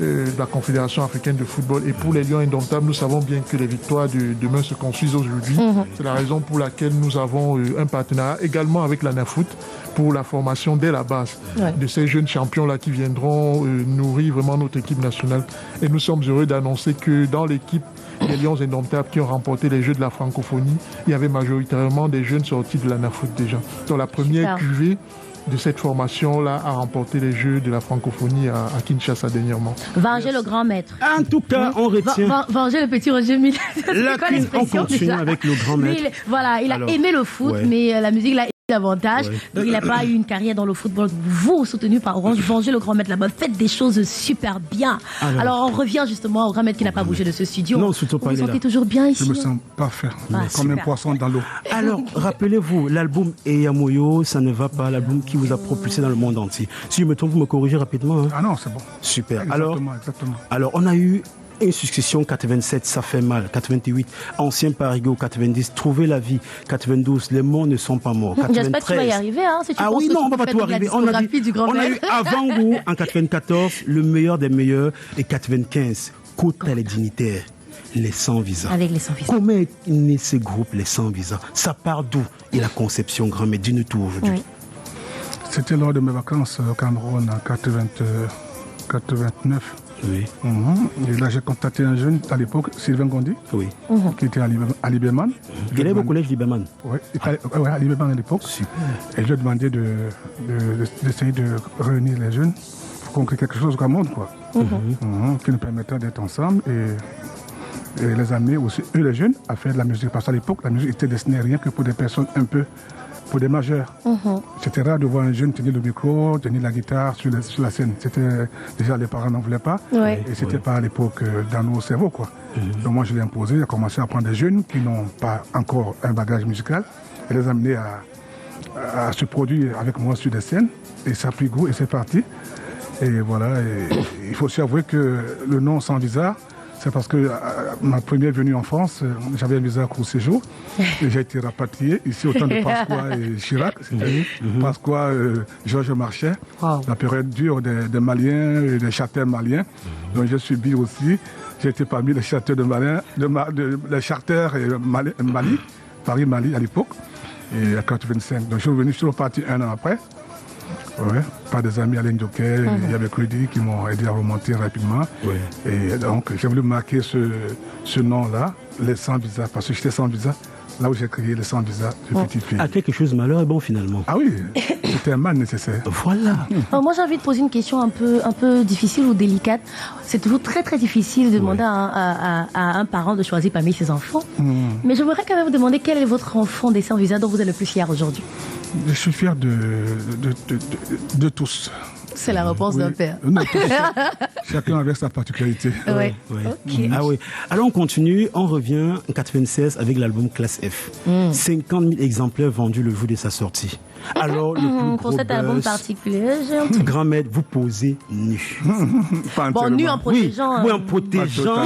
la Confédération africaine de football. Et pour les lions indomptables, nous savons bien que les victoires de demain se construisent aujourd'hui. C'est la raison pour laquelle nous avons un partenariat également avec la NAFOOT pour la formation dès la base de ces jeunes champions-là qui viendront nourrir vraiment notre équipe nationale. Et nous sommes heureux d'annoncer que dans l'équipe des Lions indomptables qui ont remporté les Jeux de la francophonie, il y avait majoritairement des jeunes sortis de la NAFOOT déjà. Donc la première cuvée de cette formation-là a remporté les Jeux de la francophonie à Kinshasa dernièrement. Venger le grand maître. En tout cas, on retient... Venger le petit Roger Mille. On continue avec le grand maître. Voilà, il a aimé le foot, mais la musique l'a davantage. Donc il n'a pas eu une carrière dans le football. Vous, soutenu par Orange, Venger le grand maître là-bas. Faites des choses super bien. Alors on revient justement au grand maître qui n'a pas bougé de ce studio. Non, surtout pas. Vous vous sentez toujours bien ici? Je me sens parfait. Comme un poisson dans l'eau. Alors, rappelez-vous, l'album Eyamoyo, ça ne va pas, l'album qui vous a propulsé dans le monde entier. Si je me trompe, vous me corrigez rapidement. Ah non, c'est bon. Super. Exactement. Alors, on a eu une succession 87, ça fait mal. 88, Ancien Parigo. 90, Trouver la vie. 92, Les morts ne sont pas morts. 93. J'espère que tu vas y arriver. Si tu oui, non, on va pas tout arriver. On a eu Avant-goût en 94, Le meilleur des meilleurs. Et 95, Quota les dignitaires. Les sans visa. Avec les sans visa. Comment est né ce groupe, les sans visa? Ça part d'où? Et la conception, grand, mais dis-nous tout aujourd'hui. C'était lors de mes vacances au Cameroun en 89. Oui. Et là, j'ai contacté un jeune à l'époque, Sylvain Gondi, qui était à Liberman. Il est au collège Liberman. Oui, à Liberman à l'époque. Super. Et je lui ai demandé d'essayer de réunir les jeunes pour qu'on crée quelque chose comme monde, quoi. Qui nous permettait d'être ensemble et les amener aussi, eux les jeunes, à faire de la musique. Parce qu'à l'époque, la musique était destinée rien que pour des personnes un peu, pour des majeurs. C'était rare de voir un jeune tenir le micro, tenir la guitare sur la scène. Déjà, les parents n'en voulaient pas. Et c'était pas à l'époque dans nos cerveaux, quoi. Donc moi, je l'ai imposé. J'ai commencé à prendre des jeunes qui n'ont pas encore un bagage musical et les amener à se produire avec moi sur des scènes. Et ça a pris goût et c'est parti. Et voilà. Et il faut aussi avouer que le nom Sans Visa, c'est parce que ma première venue en France, j'avais un visa court séjour et j'ai été rapatrié ici au temps de Pasqua et Chirac. C'était Pasqua, Georges Marchais, la période dure des Maliens et des charters maliens. Donc j'ai subi aussi, j'ai été parmi les charters les charters Mali, Paris-Mali à l'époque, et à 85. Donc je suis revenu sur le parti un an après. Par des amis Alain Joker, il y avait Crédit qui m'ont aidé à remonter rapidement. Et donc j'ai voulu marquer ce nom-là, les sans visa, parce que j'étais sans visa, là où j'ai créé les sans visa de petite fille. Quelque chose de malheur est bon finalement. Ah oui, c'était un mal nécessaire. Voilà. Moi j'ai envie de poser une question un peu difficile ou délicate. C'est toujours très très difficile de demander à un parent de choisir parmi ses enfants. Mais j'aimerais quand même vous demander quel est votre enfant des sans visa dont vous êtes le plus fier aujourd'hui. Je suis fier de tous. C'est la réponse d'un père. Non, chacun avec sa particularité. Ouais. Okay. Ah oui. Alors on continue, on revient en 96 avec l'album Classe F. 50 000 exemplaires vendus le jour de sa sortie. Alors le plus pour cet album particulier, Grand Maître, vous posez nu. Bon, nu en protégeant. Oui, en protégeant.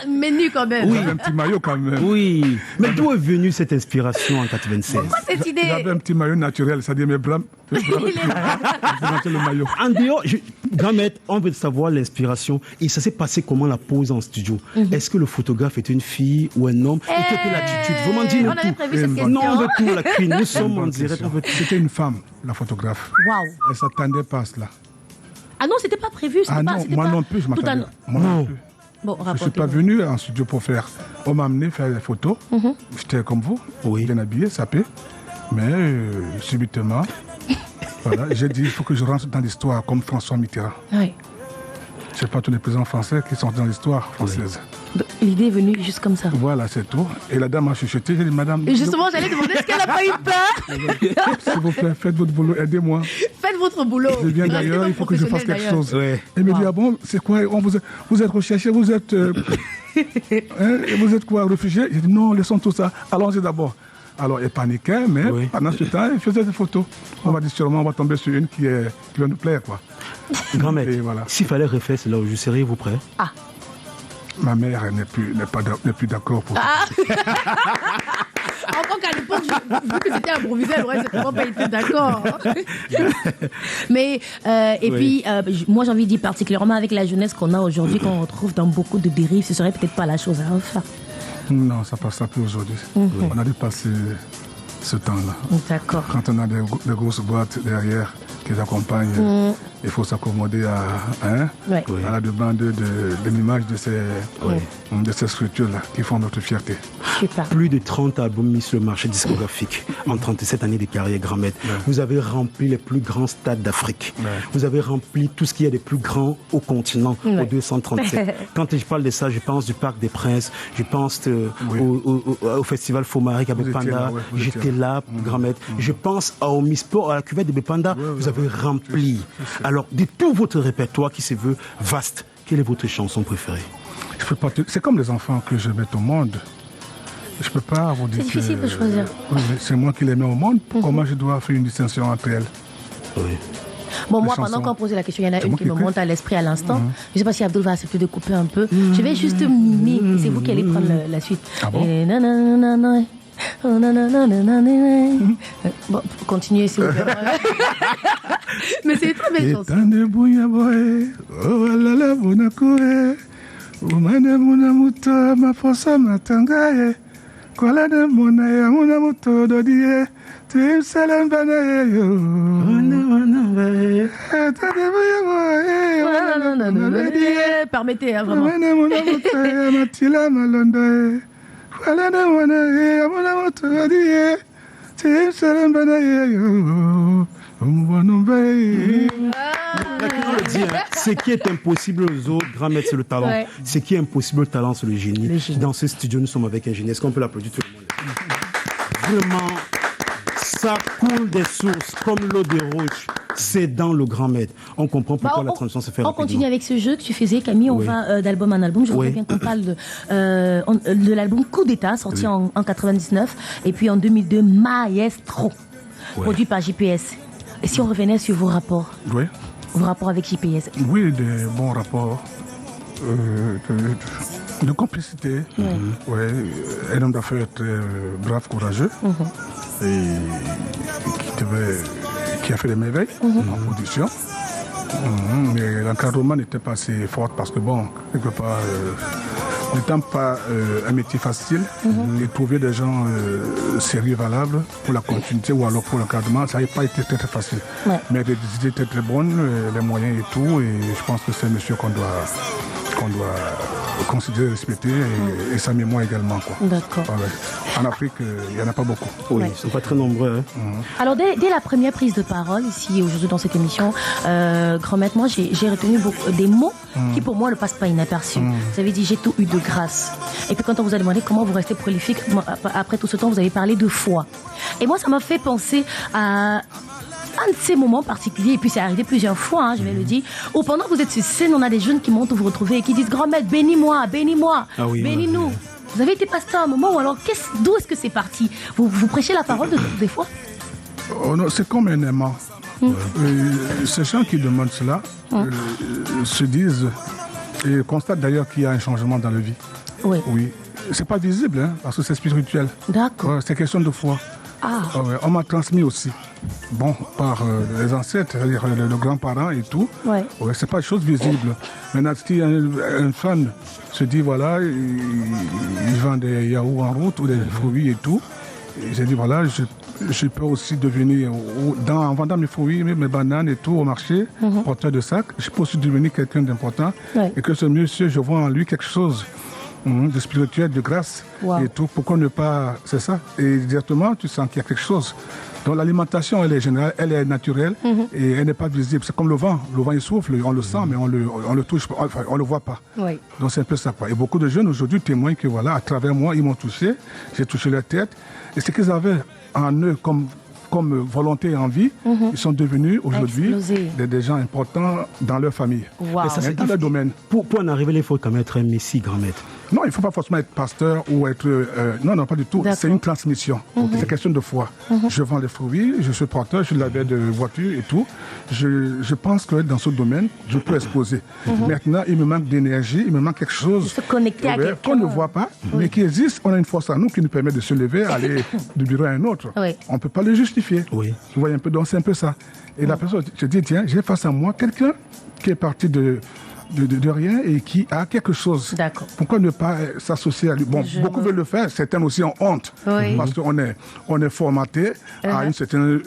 Mais nu quand même. Oui, un petit maillot quand même. Oui. Mais d'où est venue cette inspiration en 96? Pourquoi cette idée? J'avais un petit maillot naturel, c'est-à-dire mes bras. Le maillot. En dehors, Grand Maître, on veut savoir l'inspiration. Et ça s'est passé comment la pose en studio? Est-ce que le photographe était une fille ou un homme? Et quelle était l'attitude? Vraiment, dis-nous tout. On avait prévu cette question. Non, on veut tout, la queen. Nous sommes en direct. C'était une femme, la photographe. Waouh. Elle s'attendait pas à cela. Ah non, c'était pas prévu. Moi non plus, je m'attendais. Moi non plus. Bon, je ne suis pas venu en studio pour faire. On m'a amené faire des photos. J'étais comme vous, bien habillé, sapé. Mais subitement, voilà, j'ai dit il faut que je rentre dans l'histoire comme François Mitterrand. Oui. Je ne sais pas tous les présidents français qui sont dans l'histoire française. L'idée est venue juste comme ça. Voilà, c'est tout. Et la dame a chuchoté. J'ai dit, madame. Et justement, j'allais demander est-ce qu'elle n'a pas eu peur? S'il vous plaît, faites votre boulot, aidez-moi. Faites votre boulot. Je viens d'ailleurs, il faut que je fasse quelque chose. Ouais. Elle me dit, ah bon, c'est quoi? Vous êtes recherché, vous êtes. Vous êtes quoi, réfugié? J'ai dit, non, laissons tout ça. Allons-y d'abord. Alors, elle paniquait, mais pendant ce temps, elle faisait des photos. On va dire sûrement, on va tomber sur une qui va nous plaire, quoi. Grand Maître, s'il fallait refaire cela, je seriez-vous prêt? Ah. Ma mère n'est plus d'accord pour ça. Encore qu'à l'époque, vu que c'était improvisé, elle aurait certainement pas été d'accord. Mais, puis, moi j'ai envie de dire particulièrement avec la jeunesse qu'on a aujourd'hui, qu'on retrouve dans beaucoup de dérives, ce serait peut-être pas la chose à refaire. Non, ça passe plus aujourd'hui. On a dû passer ce temps-là. D'accord. Quand on a des grosses boîtes derrière qui accompagnent, il faut s'accommoder à la demande de l'image de ces structures-là qui font notre fierté. Super. Plus de 30 albums mis sur le marché discographique en 37 années de carrière, Grand Maître. Vous avez rempli les plus grands stades d'Afrique. Vous avez rempli tout ce qu'il y a de plus grand au continent, au 237. Quand je parle de ça, je pense du Parc des Princes, je pense au Festival Fomaric à Bepanda. J'étais là, Grand Maître. Je pense à Omnisport, à la cuvette de Bepanda. Vous avez rempli. Alors, de tout votre répertoire qui se veut vaste, quelle est votre chanson préférée? C'est comme les enfants que je mets au monde. Je ne peux pas vous dire. C'est difficile de choisir. C'est moi qui les mets au monde. Comment je dois faire une distinction entre elles? Bon, moi, pendant qu'on posait la question, il y en a une qui me monte à l'esprit à l'instant. Je ne sais pas si Abdul va accepter de couper un peu. Je vais juste mimer. C'est vous qui allez prendre la suite. Ah bon? Bon, continuez s'il vous plaît. Mais c'est une très belle chanson. Permettez, vraiment. Ce qui est impossible aux autres, Grand Maître, c'est le talent. Ce qui est impossible au talent, c'est le génie. Dans ce studio, nous sommes avec un génie. Est-ce qu'on peut l'applaudir tout le monde? Vraiment, ça coule des sources comme l'eau des roches. C'est dans le Grand Maître. On comprend pourquoi la transition se fait rapidement. On continue avec ce jeu que tu faisais, Camille. On va d'album en album. Je voudrais bien qu'on parle de l'album Coup d'État, sorti en 99. Et puis en 2002, Maestro, produit par JPS. Et si on revenait sur vos rapports? Vos rapports avec JPS? Oui, des bons rapports. De complicité. Un homme d'affaires très brave, courageux. Et qui a fait des merveilles en production. Mais l'encadrement n'était pas assez fort parce que, bon, quelque part, n'étant pas un métier facile, et trouver des gens sérieux, valables pour la continuité ou alors pour l'encadrement, ça n'a pas été très, très facile. Mais les idées étaient très bonnes, les moyens et tout, et je pense que c'est un monsieur qu'on doit considérer, respecter et sa mémoire également. D'accord. En Afrique, il n'y en a pas beaucoup. Ils ne sont pas très nombreux. Alors, dès la première prise de parole, ici, aujourd'hui, dans cette émission, Grand Maître, moi, j'ai retenu des mots qui, pour moi, ne passent pas inaperçus. Vous avez dit, j'ai tout eu de grâce. Et puis, quand on vous a demandé comment vous restez prolifique, après tout ce temps, vous avez parlé de foi. Et moi, ça m'a fait penser à un de ces moments particuliers, et puis c'est arrivé plusieurs fois, hein, je vais le dire, où pendant que vous êtes sur scène, on a des jeunes qui montent vous retrouver et qui disent grand maître, bénis-moi, bénis-nous. Vous avez été pasteur à un moment, ou alors d'où est-ce que c'est parti? Vous prêchez la parole des fois? Oh non, c'est comme un aimant. Ces gens qui demandent cela se disent et constatent d'ailleurs qu'il y a un changement dans la vie. Oui. C'est pas visible, hein, parce que c'est spirituel. D'accord. C'est question de foi. On m'a transmis aussi. Bon, par les ancêtres, c'est-à-dire le grand-parent et tout. C'est pas une chose visible. Maintenant, si un fan se dit, voilà, il vend des yaourts en route ou des fruits et tout, et j'ai dit, voilà, je peux aussi devenir, en vendant mes fruits, mes bananes et tout au marché, porteur de sac, je peux aussi devenir quelqu'un d'important. Et que ce monsieur, je vois en lui quelque chose de spirituel, de grâce et tout. Pourquoi ne pas... C'est ça. Et directement, tu sens qu'il y a quelque chose. Donc l'alimentation, elle est générale, elle est naturelle et elle n'est pas visible. C'est comme le vent. Le vent, il souffle, on le sent, mais on le touche pas, enfin, on le voit pas. Donc c'est un peu ça, quoi. Et beaucoup de jeunes aujourd'hui témoignent que voilà, à travers moi, ils m'ont touché, j'ai touché leur tête. Et ce qu'ils avaient en eux comme volonté et envie, ils sont devenus aujourd'hui des gens importants dans leur famille. Et ça, c'est dans leur domaine. Pour en arriver là, il faut quand même être un messie, grand maître. Non, il ne faut pas forcément être pasteur ou être... non, pas du tout. C'est une transmission. C'est question de foi. Je vends les fruits, je suis porteur, je suis laveur de voiture et tout. Je pense que dans ce domaine, je peux exposer. Maintenant, il me manque d'énergie, il me manque quelque chose se connecter à quelqu'un qu'on ne voit pas, mais qui existe. On a une force à nous qui nous permet de se lever, aller du bureau à un autre. On ne peut pas le justifier. Vous voyez un peu, donc c'est un peu ça. Et la personne, je dis, tiens, j'ai face à moi quelqu'un qui est parti de rien et qui a quelque chose. Pourquoi ne pas s'associer à lui? Bon, beaucoup veulent le faire, certains aussi ont honte, parce qu'on est formaté à une certaine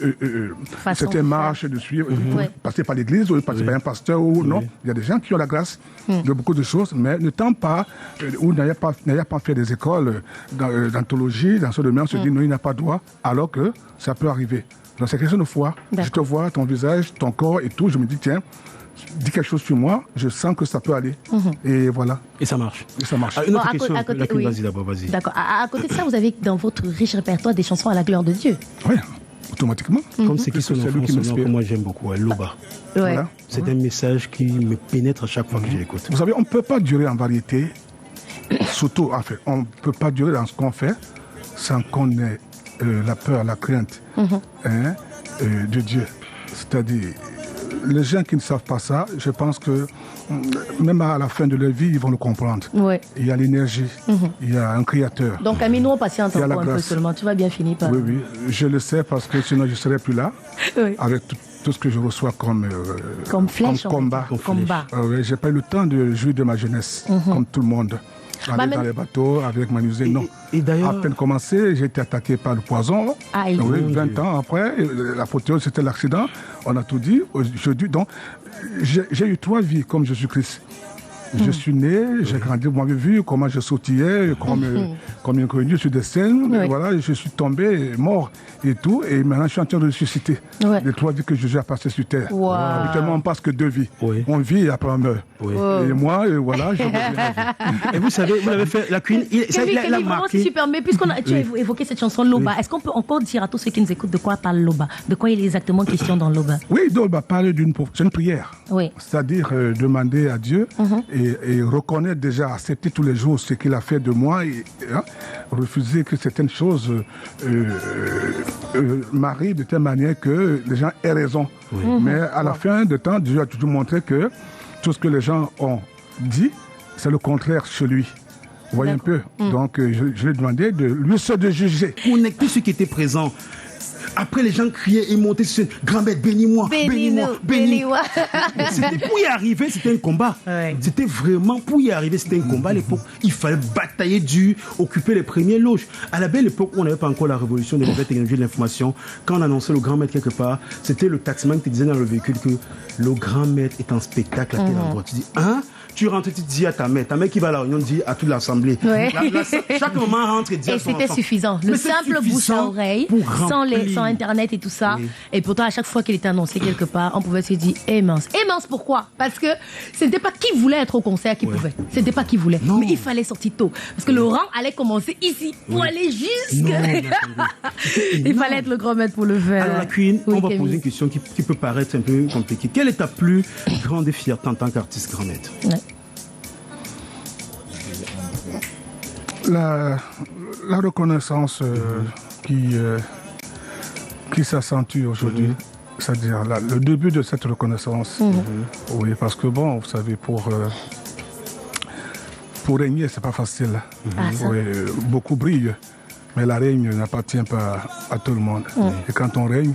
marche de suivre, passer par l'église ou passer par un pasteur ou non. Il y a des gens qui ont la grâce de beaucoup de choses, mais ne tentent pas ou n'ayant pas fait des écoles d'anthologie, dans ce domaine, on se dit non, il n'a pas droit, alors que ça peut arriver. Donc c'est question de foi. Je te vois, ton visage, ton corps et tout, je me dis tiens, dis quelque chose sur moi, je sens que ça peut aller. Et voilà. Et ça marche. Une autre question. Vas-y d'abord, vas-y. D'accord. À côté de ça, vous avez dans votre riche répertoire des chansons à la gloire de Dieu. Oui, automatiquement. Comme c'est qui son enfant, que moi j'aime beaucoup, Loba. Voilà. C'est un message qui me pénètre à chaque fois que je l'écoute. Vous savez, on ne peut pas durer en variété, surtout en fait, on ne peut pas durer dans ce qu'on fait sans qu'on ait la peur, la crainte de Dieu. C'est-à-dire, les gens qui ne savent pas ça, je pense que même à la fin de leur vie, ils vont le comprendre. Il y a l'énergie, il y a un créateur. Donc, Amino, patiente encore un peu seulement. Tu vas bien finir par... Oui, je le sais parce que sinon je ne serais plus là avec tout ce que je reçois comme flèche, comme combat. J'ai pas eu le temps de jouir de ma jeunesse, comme tout le monde. Aller dans les bateaux avec ma musée, non. Et d'ailleurs... À peine commencé, j'ai été attaqué par le poison. 20 ans après, la photo, c'était l'accident. On a tout dit. Aujourd'hui, donc, j'ai eu 3 vies comme Jésus-Christ. Je suis né, j'ai grandi, vous m'avez vu comment je sautillais, comme inconnu sur des scènes. Voilà, je suis tombé, mort et tout. Et maintenant, je suis en train de ressusciter. Les 3 vies que Jésus a passées sur terre. Habituellement, on passe que 2 vies. On vit et après on meurt. Et moi, voilà, je reviens à la vie. Et vous savez, vous l'avez fait, la Queen, il a marqué. C'est super, mais puisqu'on tu as évoqué cette chanson Loba, est-ce qu'on peut encore dire à tous ceux qui nous écoutent de quoi parle Loba? De quoi il est exactement question dans Loba? Oui, Loba parle d'une prière. C'est-à-dire demander à Dieu et reconnaître déjà, accepter tous les jours ce qu'il a fait de moi et refuser que certaines choses m'arrivent de telle manière que les gens aient raison. Mais à la fin de temps, Dieu a toujours montré que tout ce que les gens ont dit, c'est le contraire chez lui. Vous voyez un peu. Donc, je lui ai demandé de lui seul de juger. On est tous ceux qui étaient présents. Après, les gens criaient et montaient sur grand-mère, bénis-moi, bénis-moi, bénis-moi. C'était pour y arriver, c'était un combat. C'était vraiment pour y arriver, c'était un combat à l'époque. Il fallait batailler dur, occuper les premières loges. À la belle époque où on n'avait pas encore la révolution des nouvelles technologies de l'information, quand on annonçait le grand maître quelque part, c'était le taximan qui te disait dans le véhicule que le grand maître est en spectacle à tel endroit. Tu dis, hein? tu rentres, tu dis à ta mère qui va à la réunion dit à toute l'assemblée. Ouais. Chaque moment rentre et dit à son enfant. Et c'était suffisant. Le simple bouche à oreille, sans Internet et tout ça. Oui. Et pourtant, à chaque fois qu'il était annoncé quelque part, on pouvait se dire, mince. Pourquoi? Parce que ce n'était pas qui voulait être au concert qui pouvait. Ce n'était pas qui voulait. Non. Mais il fallait sortir tôt. Parce que le rang allait commencer ici pour aller jusque. Il fallait être le grand maître pour le faire. Alors, la Queen, on va poser une question qui peut paraître un peu compliquée. Quelle est ta plus grande fierté en tant qu'artiste grand maître? La reconnaissance qui s'accentue aujourd'hui, c'est-à-dire le début de cette reconnaissance. Oui, parce que bon, vous savez, pour régner, c'est pas facile. Oui, beaucoup brillent, mais la règne n'appartient pas à tout le monde. Et quand on règne,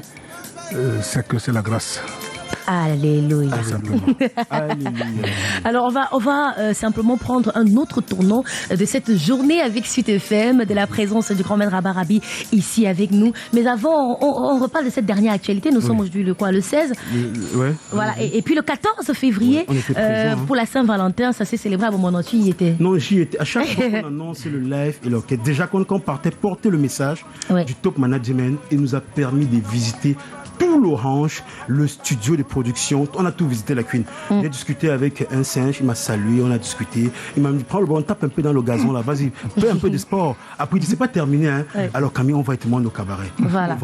c'est que c'est la grâce. Alléluia. Alors on va simplement prendre un autre tournant de cette journée avec Suite FM, de la présence du grand maître Rabba Rabbi ici avec nous. Mais avant, on reparle de cette dernière actualité. Nous sommes aujourd'hui le 16. Voilà. Et puis le 14 février, pour la Saint-Valentin, ça s'est célébré à Montmorency, y était. Non, j'y étais. À chaque fois qu'on annonce le live et l'orchestre, déjà quand on partait porter le message du top management, il nous a permis de visiter tout l'Orange, le studio de production. On a tout visité, la Queen. J'ai discuté avec un singe, il m'a salué, on a discuté. Il m'a dit, prends le ballon, tape un peu dans le gazon là, vas-y, fais un peu de sport. Après, il dit, c'est pas terminé, hein. Alors Camille, on va être moins au cabaret. Voilà.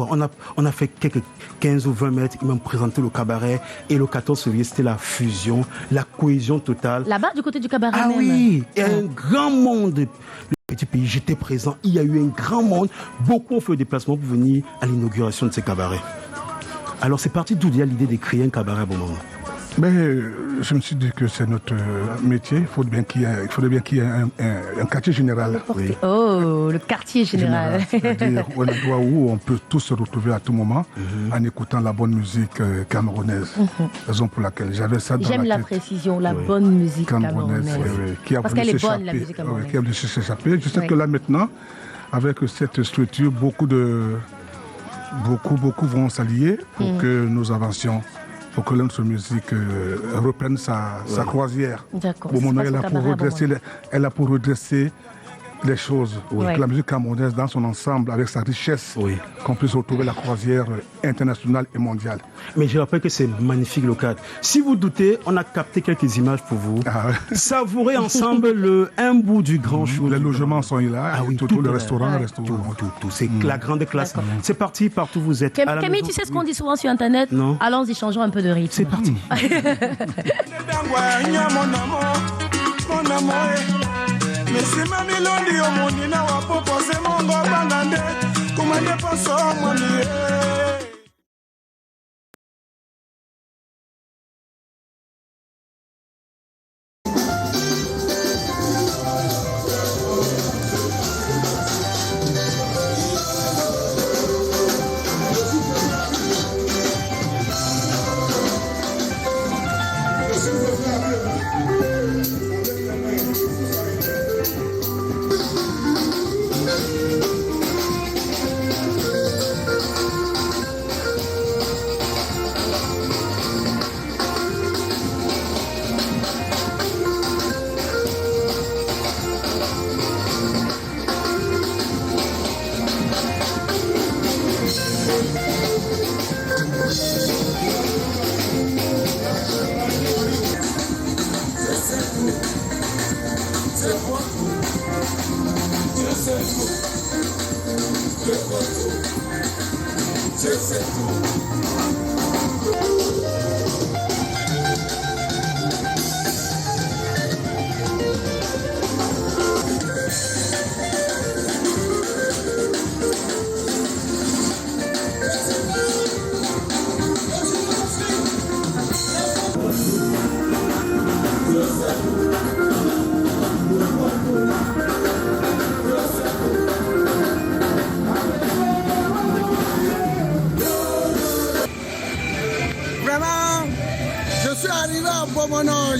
On a fait quelques 15 ou 20 mètres, il m'a présenté le cabaret. Et le 14 février, c'était la fusion, la cohésion totale. Là-bas, du côté du cabaret même. Oui, et un grand monde. Petit pays, j'étais présent, il y a eu un grand monde. Beaucoup ont fait le déplacement pour venir à l'inauguration de ces cabarets. Alors c'est parti d'où il y a l'idée de créer un cabaret à bon moment. Mais je me suis dit que c'est notre métier. Il faudrait bien qu'il y ait un quartier général. Oui. Oh, le quartier général. C'est-à-dire un endroit où on peut tous se retrouver à tout moment en écoutant la bonne musique camerounaise. Raison pour laquelle j'avais ça dans la tête. J'aime la précision, la bonne musique camerounaise. Parce qu'elle est bonne, la musique camerounaise. Qui a voulu s'échapper. Je sais que là maintenant, avec cette structure, beaucoup vont s'allier pour que nous avancions, pour que notre musique reprenne sa croisière. D'accord. Elle a pour redresser les choses. Que la musique camerounaise dans son ensemble, avec sa richesse, qu'on puisse retrouver la croisière internationale et mondiale. Mais je rappelle que c'est magnifique le cadre. Si vous doutez, on a capté quelques images pour vous. Savourez ensemble un bout du grand show. Les logements sont là, tout le restaurant. Tout. C'est la grande classe. C'est parti partout où vous êtes. Camille, tu sais ce qu'on dit souvent sur Internet? Non. Allons-y, changeons un peu de rythme. C'est parti. Mesima milondi omoni na wapopo se mongo bangande kumande poso moni.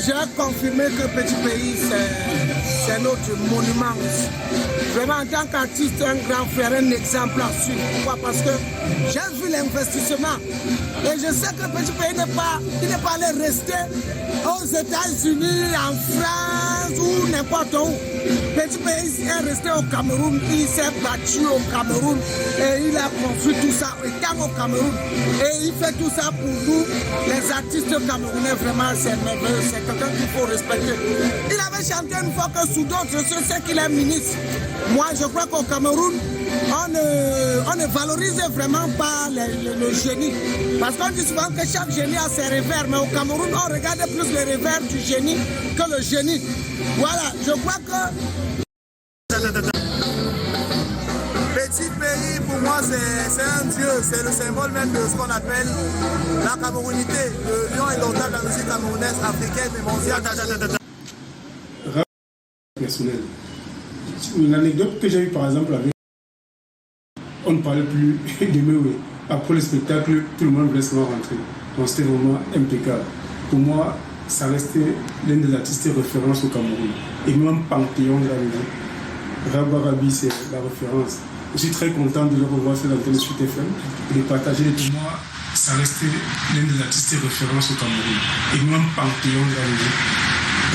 J'ai confirmé que Petit Pays, c'est notre monument. vraiment en tant qu'artiste, un grand frère, un exemple à suivre. Pourquoi? Parce que j'ai vu l'investissement. Et je sais que Petit Pays n'est pas allé rester aux États-Unis, en France ou n'importe où. Petit Pays est resté au Cameroun, il s'est battu au Cameroun et il a construit tout ça étant au Cameroun. Et il fait tout ça pour nous, les artistes camerounais, vraiment c'est merveilleux, c'est quelqu'un qu'il faut respecter. Il avait chanté une fois que sous d'autres, je sais qu'il est ministre. Moi je crois qu'au Cameroun, on ne valorise vraiment pas le génie. Parce qu'on dit souvent que chaque génie a ses revers, mais au Cameroun, on regarde plus les revers du génie que le génie. Voilà, je crois que... Petit Pays, pour moi, c'est un dieu, c'est le symbole même de ce qu'on appelle la camerounité, le lion et l'auteur de la musique camerounaise, africaine et mondiale. Personnel. Une anecdote que j'ai eue par exemple avec... On ne parlait plus de Mewe. Après le spectacle, tout le monde voulait se voir rentrer. Donc c'était vraiment impeccable. Pour moi, ça restait l'un des artistes références au Cameroun. Et même Panthéon de la musique. Rabba Rabi, c'est la référence. Je suis très content de le revoir sur l'antenne Suite FM et de partager. Pour moi, ça restait l'un des artistes références au Cameroun. Et même Panthéon de la musique.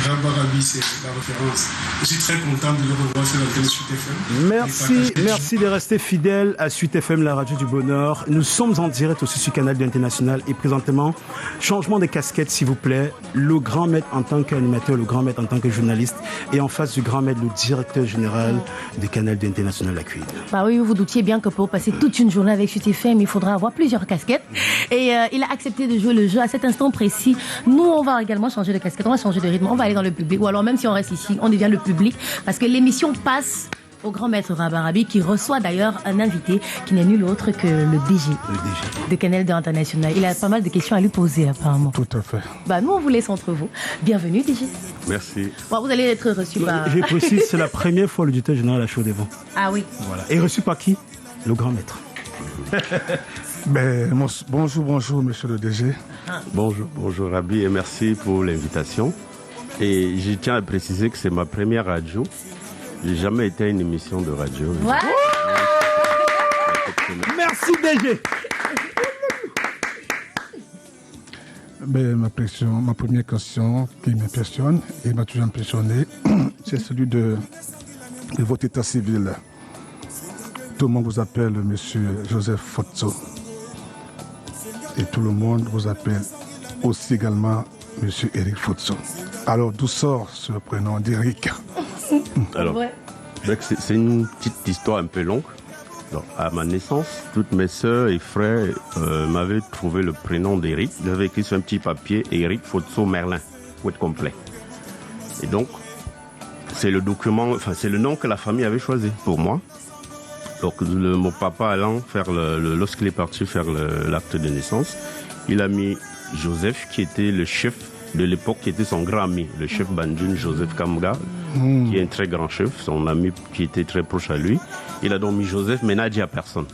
Rabarabi, c'est la référence. Je suis très content de le revoir sur l'antenne Suite FM. Merci de rester fidèle à Suite FM, la radio du bonheur. Nous sommes en direct aussi sur Canal International et présentement, changement de casquette s'il vous plaît. Le grand maître en tant qu'animateur, le grand maître en tant que journaliste et en face du grand maître, le directeur général de Canal International accueilli. Bah oui, vous vous doutiez bien que pour passer toute une journée avec Suite FM, il faudra avoir plusieurs casquettes. Et il a accepté de jouer le jeu à cet instant précis. Nous, on va également changer de casquette, on va changer de rythme, on va aller dans le public. Ou alors même si on reste ici, on devient le public. Parce que l'émission passe au grand maître Rabarabi qui reçoit d'ailleurs un invité qui n'est nul autre que le DG de Canal International. Il a pas mal de questions à lui poser apparemment. Tout à fait. Bah nous on vous laisse entre vous. Bienvenue DG. Merci. Bon, vous allez être reçu par... Je précise, c'est la première fois le directeur général à Chaud des Vents. Ah oui. Voilà. Et reçu par qui? Le grand maître. Bonjour monsieur le DG. Bonjour Rabi et merci pour l'invitation. Et je tiens à préciser que c'est ma première radio. J'ai jamais été à une émission de radio. Ouais. Merci DG. Ma première question qui m'impressionne et m'a toujours impressionné, c'est celui de votre état civil. Tout le monde vous appelle monsieur Joseph Fotso. Et tout le monde vous appelle aussi également monsieur Eric Fotso. Alors, d'où sort ce prénom d'Eric? Alors, c'est une petite histoire un peu longue. Donc, à ma naissance, toutes mes sœurs et frères m'avaient trouvé le prénom d'Eric. Ils avaient écrit sur un petit papier Eric Fotso Merlin, pour être complet. Et donc, c'est le nom que la famille avait choisi pour moi. Donc, mon papa allant faire lorsqu'il est parti faire l'acte de naissance, il a mis Joseph, qui était le chef de l'époque, qui était son grand ami, le chef Bandjoun Joseph Kamga, qui est un très grand chef, son ami qui était très proche à lui. Il a donc mis Joseph, mais n'a dit à personne.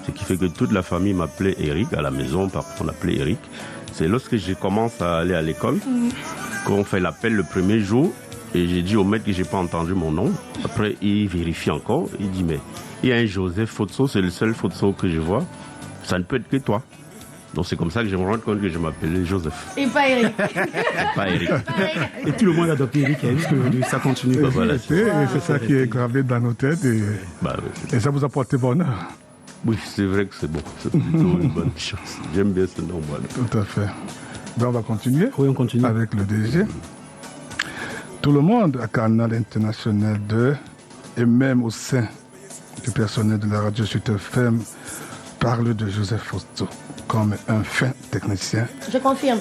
Ce qui fait que toute la famille m'appelait Eric, à la maison, on l'appelait Eric. C'est lorsque je commence à aller à l'école qu'on fait l'appel le premier jour, et j'ai dit au maître que j'ai pas entendu mon nom. Après, il vérifie encore, il dit, mais il y a un Joseph Fotso, c'est le seul Fotso que je vois, ça ne peut être que toi. Donc c'est comme ça que je me rends compte que je m'appelais Joseph. Et pas Eric. Pas Eric. Et tout le monde a adopté Eric, jusqu'aujourd'hui, ça continue. Voilà, c'est ça qui est gravé dans nos têtes et ça vous a porté bonheur. Oui, c'est vrai que c'est bon. C'est plutôt une bonne chose. J'aime bien ce nom. Voilà. Tout à fait. Ben, on va continuer. Oui, on continue. Avec le DG. Tout le monde à Canal International 2 et même au sein du personnel de la radio Suite FM parle de Joseph Fotso comme un fin technicien. Je confirme.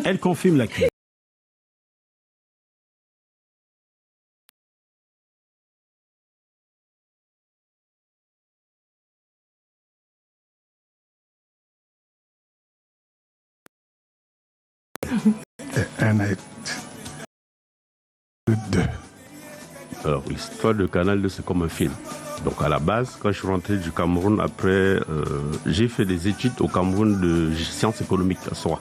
Elle confirme la clé. Et un acte. Deux. Alors, l'histoire de Canal 2, c'est comme un film. Donc, à la base, quand je suis rentré du Cameroun, après, j'ai fait des études au Cameroun de sciences économiques à Soa.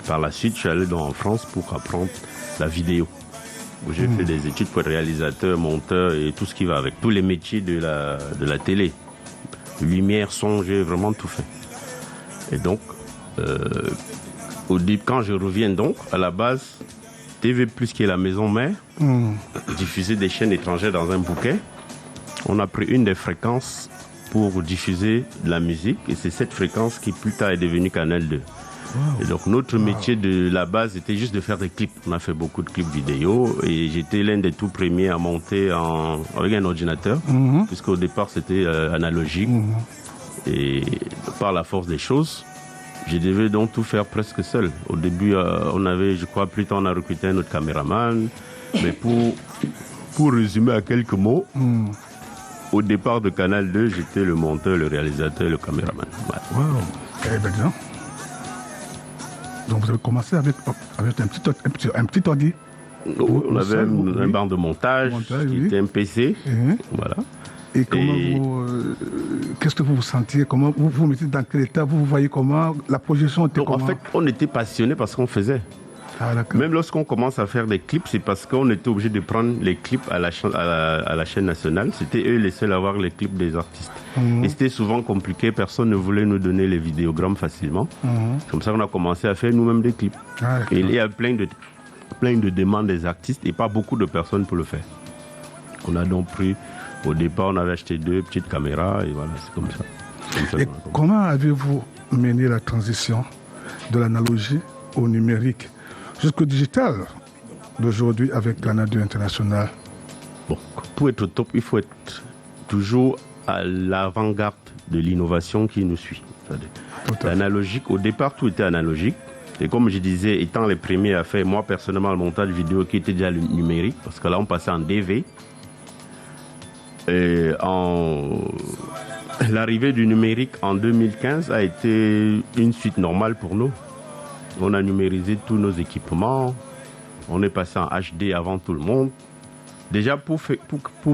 Par la suite, je suis allé en France pour apprendre la vidéo. où j'ai fait des études pour être réalisateur, monteur et tout ce qui va avec. Tous les métiers de la télé. Lumière, son, j'ai vraiment tout fait. Et donc, quand je reviens donc, à la base, TV+, qui est la maison mère, diffusait des chaînes étrangères dans un bouquet. On a pris une des fréquences pour diffuser de la musique et c'est cette fréquence qui plus tard est devenue Canal 2. Et donc notre métier de la base était juste de faire des clips. On a fait beaucoup de clips vidéo et j'étais l'un des tout premiers à monter avec un ordinateur, puisqu'au départ c'était analogique. Et par la force des choses, je devais donc tout faire presque seul. Au début, on avait, je crois, plus tard on a recruté un autre caméraman. Mais pour résumer à quelques mots, au départ de Canal 2, j'étais le monteur, le réalisateur et le caméraman. Wow. Eh bien, bien. Donc vous avez commencé avec un petit ordi. On avait un banc de montage qui était un PC. Voilà. Et comment qu'est-ce que vous sentiez? Comment vous vous mettez dans quel état? Vous voyez comment la projection était? Donc, en fait, on était passionnés parce qu'on faisait. Même lorsqu'on commence à faire des clips, c'est parce qu'on était obligé de prendre les clips à la chaîne nationale. C'était eux les seuls à avoir les clips des artistes. Et c'était souvent compliqué, personne ne voulait nous donner les vidéogrammes facilement. Comme ça, on a commencé à faire nous-mêmes des clips. Et il y a plein de demandes des artistes et pas beaucoup de personnes pour le faire. On a donc pris, au départ, on avait acheté 2 petites caméras et voilà, c'est comme ça. Et comment avez-vous mené la transition de l'analogie au numérique jusqu'au digital d'aujourd'hui avec Canal 2 International? Bon, pour être au top, il faut être toujours à l'avant-garde de l'innovation qui nous suit. L'analogique, au départ, tout était analogique. Et comme je disais, étant les premiers à faire, moi personnellement, le montage vidéo qui était déjà le numérique, parce que là, on passait en DV. Et l'arrivée du numérique en 2015 a été une suite normale pour nous. On a numérisé tous nos équipements. On est passé en HD avant tout le monde. Déjà, pour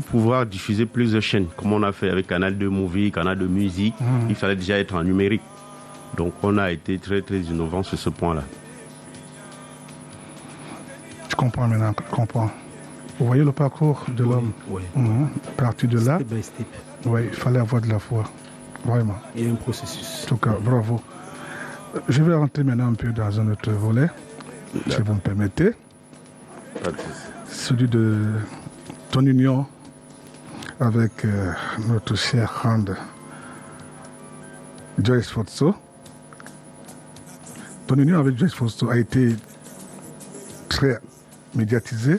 pouvoir diffuser plusieurs chaînes, comme on a fait avec Canal 2 Movie, Canal 2 Musique, il fallait déjà être en numérique. Donc, on a été très, très innovant sur ce point-là. Je comprends maintenant, je comprends. Vous voyez le parcours de l'homme. Parti de là, il fallait avoir de la foi. Vraiment. Il y a un processus. En tout cas, bravo. Je vais rentrer maintenant un peu dans un autre volet, si vous me permettez. Celui de ton union avec notre cher hand Joyce Fotso. Ton union avec Joyce Fotso a été très médiatisée.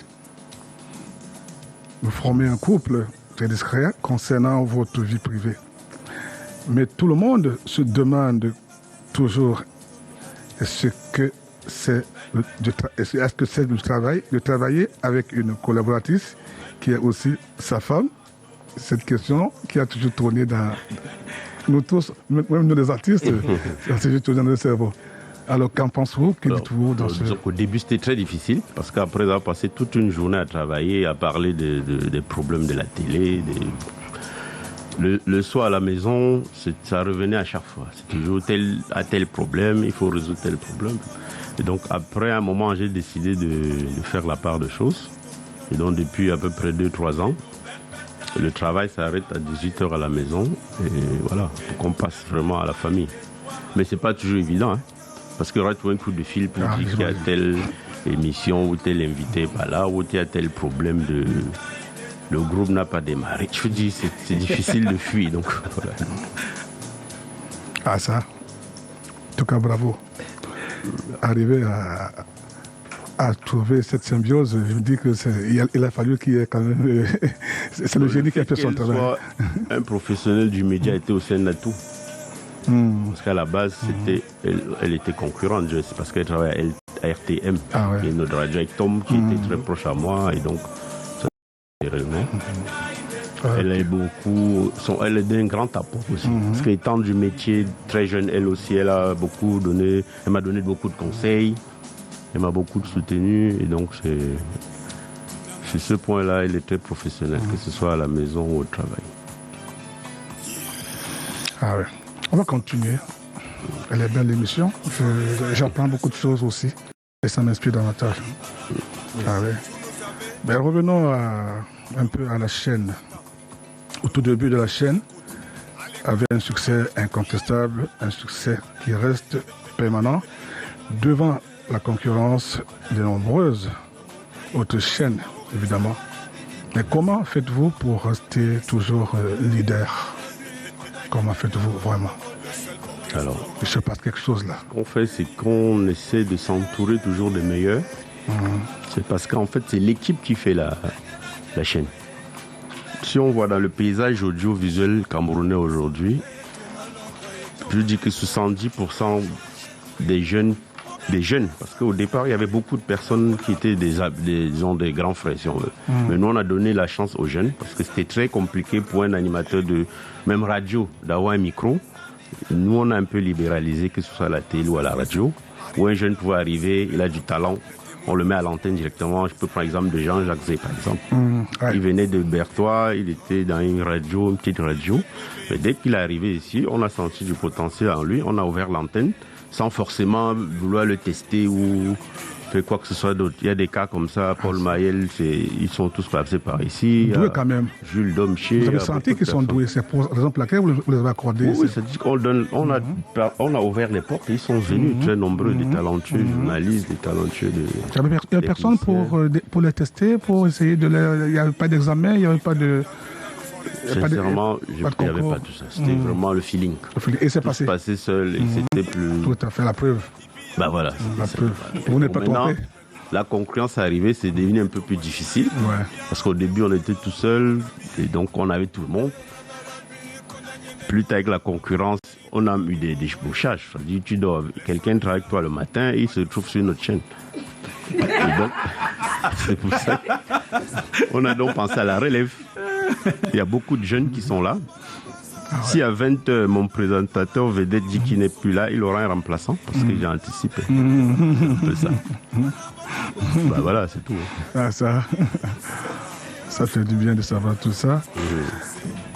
Vous formez un couple très discret concernant votre vie privée. Mais tout le monde se demande toujours est-ce que c'est de travailler avec une collaboratrice qui est aussi sa femme? Cette question qui a toujours tourné dans nous tous, même nous les artistes, ça a toujours tourné dans le cerveau. Alors qu'en pensez-vous? Que dites-vous dans ce... Au début c'était très difficile parce qu'après avoir passé toute une journée à travailler, à parler des problèmes de la télé, le soir à la maison, ça revenait à chaque fois. C'est toujours tel problème, il faut résoudre tel problème. Et donc après un moment, j'ai décidé de faire la part de choses. Et donc depuis à peu près 2-3 ans, le travail s'arrête à 18h à la maison. Et voilà, on passe vraiment à la famille. Mais c'est pas toujours évident, hein, parce qu'il y aura toujours un coup de fil pour dire qu'il y a telle émission ou tel invité pas là, ou il y a tel problème le groupe n'a pas démarré. Je vous dis, c'est difficile de fuir. Donc, voilà. Ah ça, en tout cas bravo. Arriver à trouver cette symbiose, je me dis qu'il a fallu qu'il y ait quand même... c'est le génie qui a fait son travail. Un professionnel du média était au sein d'Atout. Parce qu'à la base, elle était concurrente, parce qu'elle travaillait à RTM. Et notre radio avec Tom, qui était très proche à moi, et donc... Elle est elle est d'un grand apport aussi. Parce qu'étant du métier très jeune, elle aussi, elle m'a donné beaucoup de conseils, elle m'a beaucoup soutenu, et donc sur ce point-là, elle est très professionnelle, que ce soit à la maison ou au travail. Ah ouais. On va continuer. Elle est belle l'émission. J'apprends beaucoup de choses aussi, et ça m'inspire davantage. Ah ouais. Ben, revenons un peu à la chaîne. Au tout début de la chaîne, avait un succès incontestable, un succès qui reste permanent devant la concurrence de nombreuses autres chaînes, évidemment. Mais comment faites-vous pour rester toujours leader? Comment faites-vous vraiment? Alors, il se passe quelque chose là. Ce qu'on fait, c'est qu'on essaie de s'entourer toujours des meilleurs. C'est parce qu'en fait, c'est l'équipe qui fait la chaîne. Si on voit dans le paysage audiovisuel camerounais aujourd'hui, je dis que 70% des jeunes, parce qu'au départ, il y avait beaucoup de personnes qui étaient des grands frères, si on veut. Mais nous, on a donné la chance aux jeunes, parce que c'était très compliqué pour un animateur de même radio d'avoir un micro. Nous, on a un peu libéralisé, que ce soit à la télé ou à la radio, où un jeune pouvait arriver, il a du talent, on le met à l'antenne directement. Je peux prendre l'exemple de Jean-Jacques Zé, par exemple. Il venait de Berthois, il était dans une petite radio. Mais dès qu'il est arrivé ici, on a senti du potentiel en lui, on a ouvert l'antenne, sans forcément vouloir le tester ou faire quoi que ce soit d'autre. Il y a des cas comme ça, Paul Maël, ils sont tous passés par ici. Doués quand même. Jules Domché. Vous avez senti qu'ils sont doués, c'est pour raison pour laquelle vous les avez accordés. Oui, c'est-à-dire qu'on a ouvert les portes et ils sont venus très nombreux, des talentueux journalistes, des talentueux de... Il n'y avait personne pour les tester, pour essayer de il n'y avait pas d'examen, il n'y avait pas de... Sincèrement, il n'y avait pas tout ça. C'était vraiment le feeling. Et c'est passé. Seul et c'était plus... Tout à fait, la preuve. Bah voilà. La preuve. Vous n'êtes pas trompé. La concurrence est arrivée, c'est devenu un peu plus difficile. Parce qu'au début, on était tout seul et donc on avait tout le monde. Plus tard, avec la concurrence, on a eu des bouchages. Quelqu'un travaille avec toi le matin et il se trouve sur notre chaîne. Et donc, c'est pour ça qu'on a donc pensé à la relève. Il y a beaucoup de jeunes qui sont là. Si à 20h, mon présentateur vedette dit qu'il n'est plus là, il aura un remplaçant parce que j'ai anticipé. C'est un peu ça. Bah voilà, c'est tout. Ah, ça fait du bien de savoir tout ça.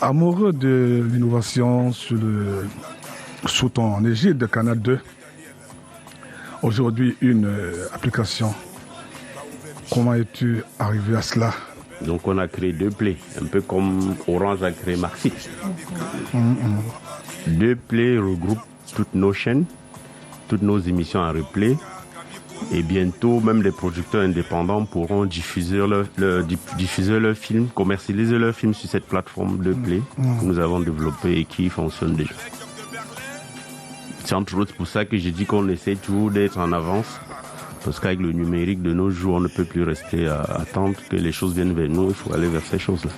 Amoureux de l'innovation sous ton égide de Canal 2, aujourd'hui une application. Comment es-tu arrivé à cela? Donc on a créé 2Play, un peu comme Orange a créé Maxi. 2Play regroupe toutes nos chaînes, toutes nos émissions en replay. Et bientôt, même les producteurs indépendants pourront diffuser leurs films, commercialiser leurs films sur cette plateforme 2Play que nous avons développée et qui fonctionne déjà. C'est entre autres pour ça que j'ai dit qu'on essaie toujours d'être en avance. Parce qu'avec le numérique de nos jours, on ne peut plus rester à attendre que les choses viennent vers nous. Il faut aller vers ces choses-là.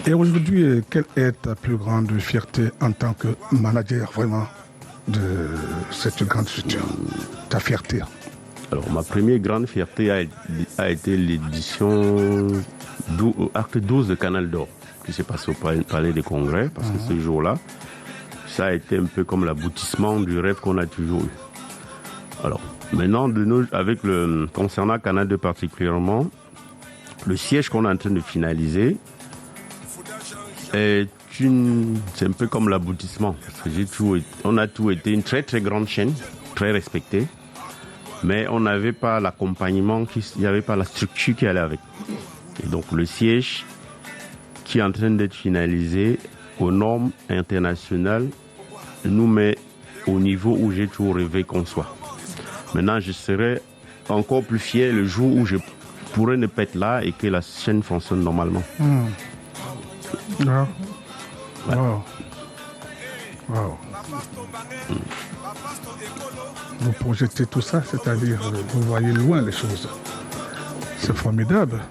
Et aujourd'hui, quelle est ta plus grande fierté en tant que manager vraiment de cette grande structure? Ta fierté? Alors, ma première grande fierté a été l'édition acte 12 de Canal d'Or, qui s'est passé au Palais des Congrès, parce que ce jour-là, ça a été un peu comme l'aboutissement du rêve qu'on a toujours eu. Alors, maintenant, concernant Canal 2 particulièrement, le siège qu'on est en train de finaliser c'est un peu comme l'aboutissement. Parce que on a tout été une très très grande chaîne, très respectée, mais on n'avait pas l'accompagnement, il n'y avait pas la structure qui allait avec. Et donc le siège qui est en train d'être finalisé aux normes internationales nous met au niveau où j'ai toujours rêvé qu'on soit. Maintenant, je serai encore plus fier le jour où je pourrai ne pas être là et que la chaîne fonctionne normalement. Wow. Ouais. Wow. Vous projetez tout ça, c'est-à-dire vous voyez loin les choses. C'est formidable.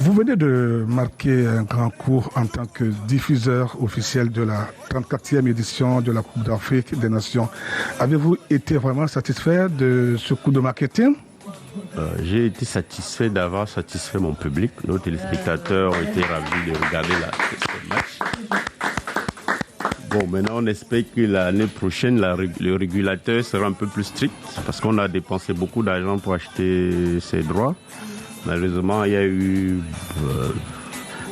Vous venez de marquer un grand coup en tant que diffuseur officiel de la 34e édition de la Coupe d'Afrique des Nations. Avez-vous été vraiment satisfait de ce coup de marketing? J'ai été satisfait d'avoir satisfait mon public. Nos téléspectateurs ont été ravis de regarder ce match. Bon, maintenant on espère que l'année prochaine, le régulateur sera un peu plus strict parce qu'on a dépensé beaucoup d'argent pour acheter ces droits. Malheureusement, il y a eu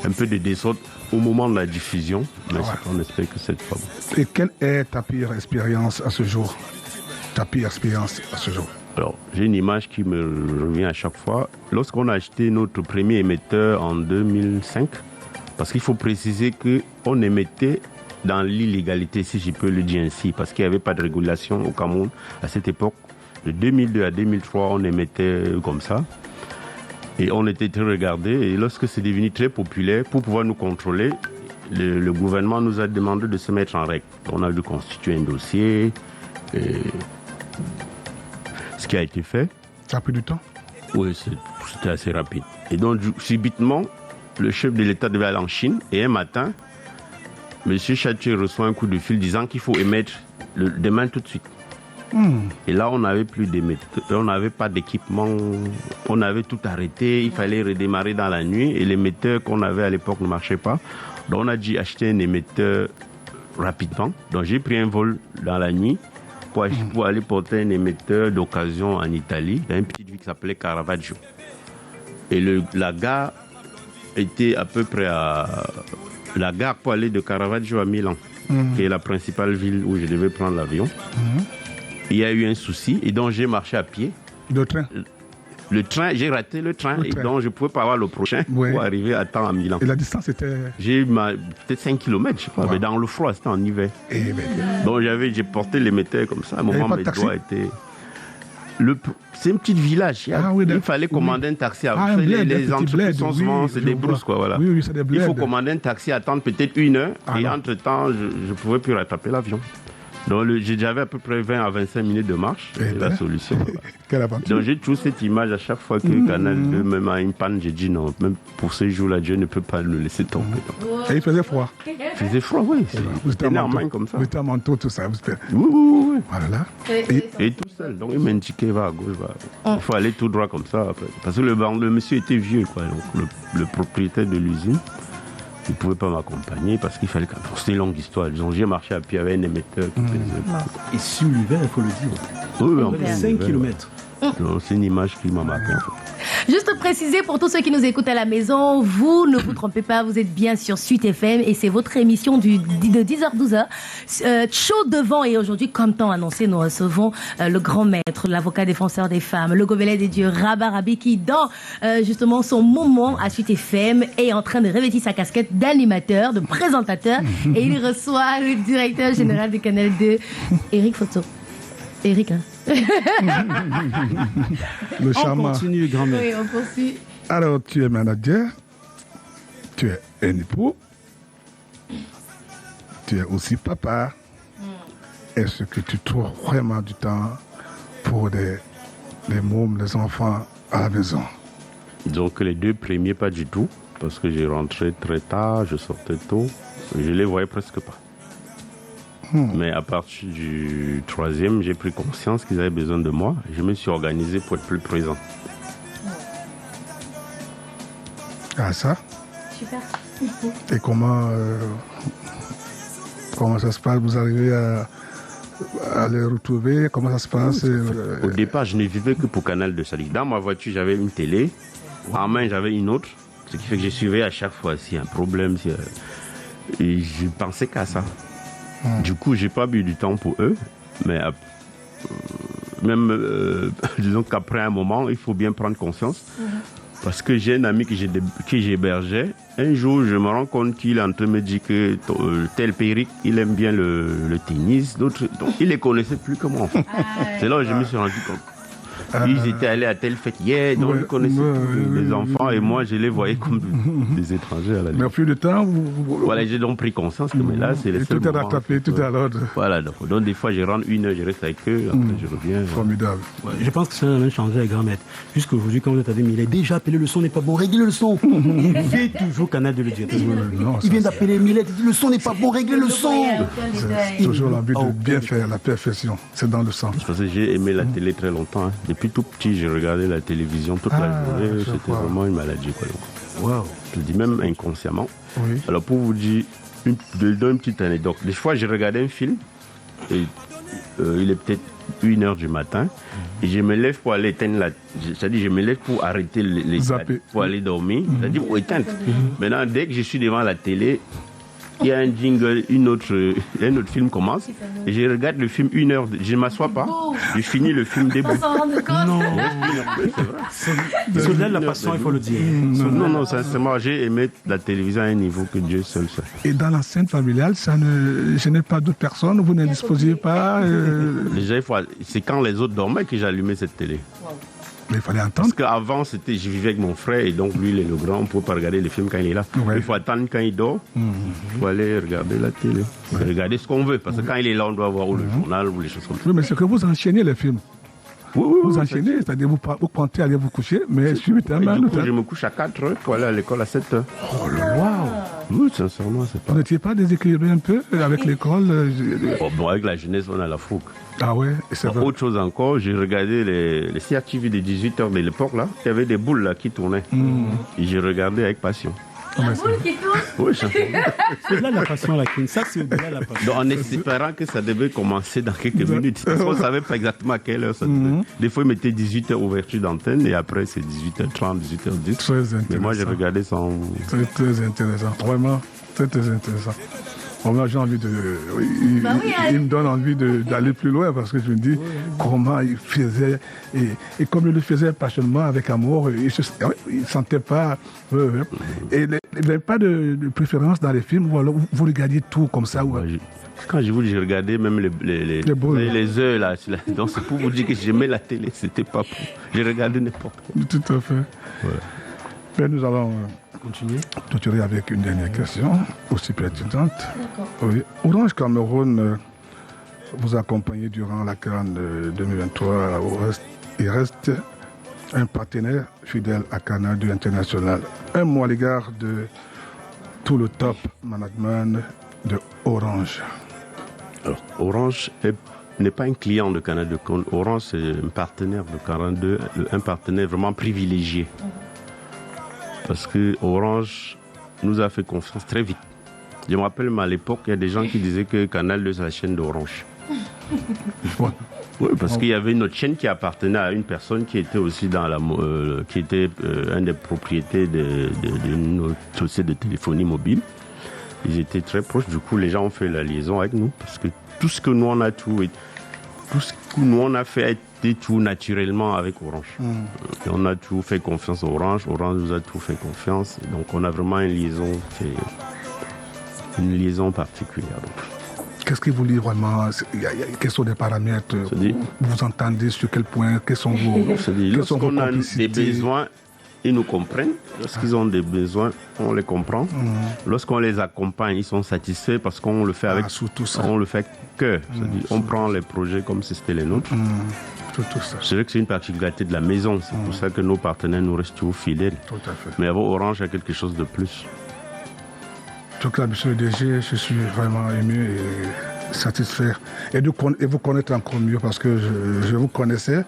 un peu de désordre au moment de la diffusion, mais on espère que c'est pas bon. Et quelle est ta pire expérience à ce jour? Ta pire expérience à ce jour? Alors, j'ai une image qui me revient à chaque fois. Lorsqu'on a acheté notre premier émetteur en 2005, parce qu'il faut préciser qu'on émettait dans l'illégalité, si je peux le dire ainsi, parce qu'il n'y avait pas de régulation au Cameroun à cette époque. De 2002 à 2003, on émettait comme ça. Et on était très regardés. Et lorsque c'est devenu très populaire, pour pouvoir nous contrôler, le gouvernement nous a demandé de se mettre en règle. On a dû constituer un dossier. Ce qui a été fait. Ça a pris du temps? Oui, c'était assez rapide. Et donc, subitement, le chef de l'État devait aller en Chine. Et un matin, M. Chatier reçoit un coup de fil disant qu'il faut émettre demain tout de suite. Et là, on n'avait plus d'émetteur, on n'avait pas d'équipement, on avait tout arrêté, il fallait redémarrer dans la nuit et l'émetteur qu'on avait à l'époque ne marchait pas. Donc on a dû acheter un émetteur rapidement. Donc j'ai pris un vol dans la nuit pour aller porter un émetteur d'occasion en Italie, dans une petite ville qui s'appelait Caravaggio. Et la gare était à peu près la gare pour aller de Caravaggio à Milan, qui est la principale ville où je devais prendre l'avion. Il y a eu un souci et donc j'ai marché à pied. Le train? Le train, j'ai raté le train et donc je ne pouvais pas avoir le prochain pour arriver à temps à Milan. Et la distance était? J'ai peut-être 5 km, je crois, mais dans le froid, c'était en hiver. Donc j'ai porté l'émetteur comme ça. À un moment, mes doigts étaient... C'est un petit village. Il fallait commander un taxi. Les entreprises sont souvent, c'est des brousses, quoi. Voilà. Oui, c'est des bleds. Il faut commander un taxi, attendre peut-être 1 heure et entre-temps, je ne pouvais plus rattraper l'avion. Donc j'avais à peu près 20 à 25 minutes de marche, c'est la solution. Donc j'ai toujours cette image à chaque fois que Canal 2 même a une panne, j'ai dit non, même pour ce jour-là, Dieu ne peut pas le laisser tomber. Et il faisait froid? Il faisait froid, oui. C'était normal comme ça. Vous étiez en manteau, tout ça. Oui. Voilà. Et tout seul, donc il m'indiquait, va à gauche, il faut aller tout droit comme ça. Après. Parce que le monsieur était vieux, quoi. Donc le propriétaire de l'usine, il ne pouvait pas m'accompagner parce qu'il fallait... C'était une longue histoire. Donc j'ai marché à pied avec un émetteur. Et sur l'hiver, il faut le dire. Oui, 5 km. C'est une image qui m'a marqué. Juste préciser pour tous ceux qui nous écoutent à la maison, vous ne vous trompez pas, vous êtes bien sur Suite FM et c'est votre émission de 10h-12h. Chaud devant et aujourd'hui, comme tant annoncé, nous recevons le grand maître, l'avocat défenseur des femmes, le gobelet des dieux, Rabah Rabbi, qui dans justement son moment à Suite FM est en train de revêtir sa casquette d'animateur, de présentateur et il reçoit le directeur général du Canal 2, Eric Photo. Eric, hein. Le charmant. On continue, grand-mère. Oui, on poursuit. Alors, tu es manager, tu es un époux, tu es aussi papa. Est-ce que tu trouves vraiment du temps pour les mômes, les enfants à la maison? Donc les 2 premiers, pas du tout, parce que j'ai rentré très tard, je sortais tôt, je les voyais presque pas. Mais à partir du 3e, j'ai pris conscience qu'ils avaient besoin de moi. Je me suis organisé pour être plus présent. Ah ça? Super. Et comment ça se passe? Vous arrivez à les retrouver? Comment ça se passe? Au départ, je ne vivais que pour Canal 2. Dans ma voiture, j'avais une télé. En main, j'avais une autre. Ce qui fait que je suivais à chaque fois s'il y a un problème. Et je pensais qu'à ça. Du coup, j'ai pas eu du temps pour eux, mais disons qu'après un moment, il faut bien prendre conscience. Parce que j'ai un ami que j'hébergeais. Un jour, je me rends compte qu'il est en train de me dire que tel Péric, il aime bien le tennis. D'autres, donc, il les connaissait plus que moi. En fait. C'est là où je me suis rendu compte. Ils étaient allés à telle fête hier, donc ils connaissaient les enfants et moi je les voyais comme des étrangers à la limite. Mais au fil du temps, voilà, j'ai donc pris conscience que mais là c'est les seuls tout est rattrapé, tout est à l'ordre. Voilà, donc des fois je rentre 1 heure, je reste avec eux, après je reviens. Formidable. Ouais, je pense que ça n'a même changé avec grand-maître. Jusqu'aujourd'hui, quand vous êtes avec il est déjà appelé, le son n'est pas bon, réglez le son. Il fait toujours Canal de l'Audience. Il vient d'appeler Milette, il dit le son n'est pas bon, réglez le son. C'est toujours l'envie de bien faire, la perfection. C'est dans le sang. Parce que j'ai aimé la télé très longtemps. Depuis tout petit, j'ai regardé la télévision toute la journée. C'était vraiment une maladie. Wow. Je le dis même inconsciemment. Oui. Alors pour vous dire, donner une petite anecdote. Des fois, j'ai regardé un film et il est peut-être 1h du matin et je me lève pour aller éteindre c'est-à-dire je me lève pour arrêter pour aller dormir, c'est-à-dire pour éteindre. Maintenant, dès que je suis devant la télé, il y a un jingle, un autre film commence, et je regarde le film 1 heure, je ne m'assois pas, je finis le film debout. On s'en rend compte. Non. C'est au-delà de la passion, il faut le dire. Non, sincèrement, j'ai aimé la télévision à un niveau que Dieu seul sait. Et dans l'enceinte familiale, je n'ai pas d'autres personnes, vous ne disposiez pas Déjà, c'est quand les autres dormaient que j'allumais cette télé. Mais il fallait entendre. Parce qu'avant, je vivais avec mon frère et donc lui, il est le grand, on ne peut pas regarder les films quand il est là. Ouais. Il faut attendre quand il dort. Il faut aller regarder la télé. Regarder ce qu'on veut. Parce que quand il est là, on doit voir ou le journal ou les choses comme ça. Oui, mais c'est que vous enchaînez les films. Oui, vous enchaînez, c'est-à-dire vous partez aller vous coucher, mais subitement. Du coup, je me couche à 4 heures pour aller à l'école à 7 heures. Oh là là. Oui, sincèrement, c'est pas. Vous n'étiez pas déséquilibré un peu avec l'école Bon, avec la jeunesse, on a la fougue. Ah ouais, c'est vrai. Autre chose encore, j'ai regardé les CRTV de 18h de l'époque, là. Il y avait des boules là qui tournaient. Et j'ai regardé avec passion. La boule qui tourne. Oui, c'est au-delà de la passion, la King. Ça, c'est au-delà de la passion. Donc, en espérant que ça devait commencer dans quelques minutes. Parce qu'on ne savait pas exactement à quelle heure ça devait. Des fois, ils mettaient 18h ouverture d'antenne et après, c'est 18h30, 18h10. Très intéressant. Mais moi, j'ai regardé sans. Très, très intéressant. Vraiment, très, très intéressant. Moi, j'ai envie de. Il me donne envie d'aller plus loin parce que je me dis comment il faisait. Et comme il le faisait passionnément, avec amour, il ne sentait pas. Et il n'avait pas de préférence dans les films ou alors vous regardiez tout comme ça. Quand je vous dis, j'ai regardé même les heures là. Donc c'est pour vous dire que j'aimais la télé, c'était pas pour. J'ai regardé n'importe quoi. Tout à fait. Voilà. Mais nous allons continuer avec une dernière question, aussi pertinente. Oui. Orange Cameroun vous a accompagné durant la CAN 2023. Il reste un partenaire fidèle à Canal du International. Un mot à l'égard de tout le top management de Orange. Alors, Orange n'est pas un client de Canal de Compte. Orange, c'est un partenaire de 42, un partenaire vraiment privilégié. Parce que Orange nous a fait confiance très vite. Je me rappelle, mais à l'époque, il y a des gens qui disaient que Canal 2, c'est la chaîne d'Orange. Oui, parce qu'il y avait une autre chaîne qui appartenait à une personne qui était aussi dans qui était un des propriétaires d'une autre société de téléphonie mobile. Ils étaient très proches, du coup, les gens ont fait la liaison avec nous. Parce que tout ce que nous, on a fait a été tout naturellement avec Orange. Et on a tout fait confiance à Orange. Orange nous a tout fait confiance. Donc, on a vraiment une liaison particulière. Donc. Qu'est-ce qui vous lit vraiment? Quels sont les paramètres? Vous entendez sur quel point? Quels sont vos lorsqu'on a des besoins, ils nous comprennent. Lorsqu'ils ont des besoins, on les comprend. Lorsqu'on les accompagne, ils sont satisfaits parce qu'on le fait avec on le fait cœur. On prend les projets comme si c'était les nôtres. C'est vrai que c'est une particularité de la maison. C'est pour ça que nos partenaires nous restent toujours fidèles. Tout à fait. Mais avec Orange, il y a quelque chose de plus. En tout cas, monsieur le DG, je suis vraiment ému et satisfait. Et vous connaître encore mieux parce que je vous connaissais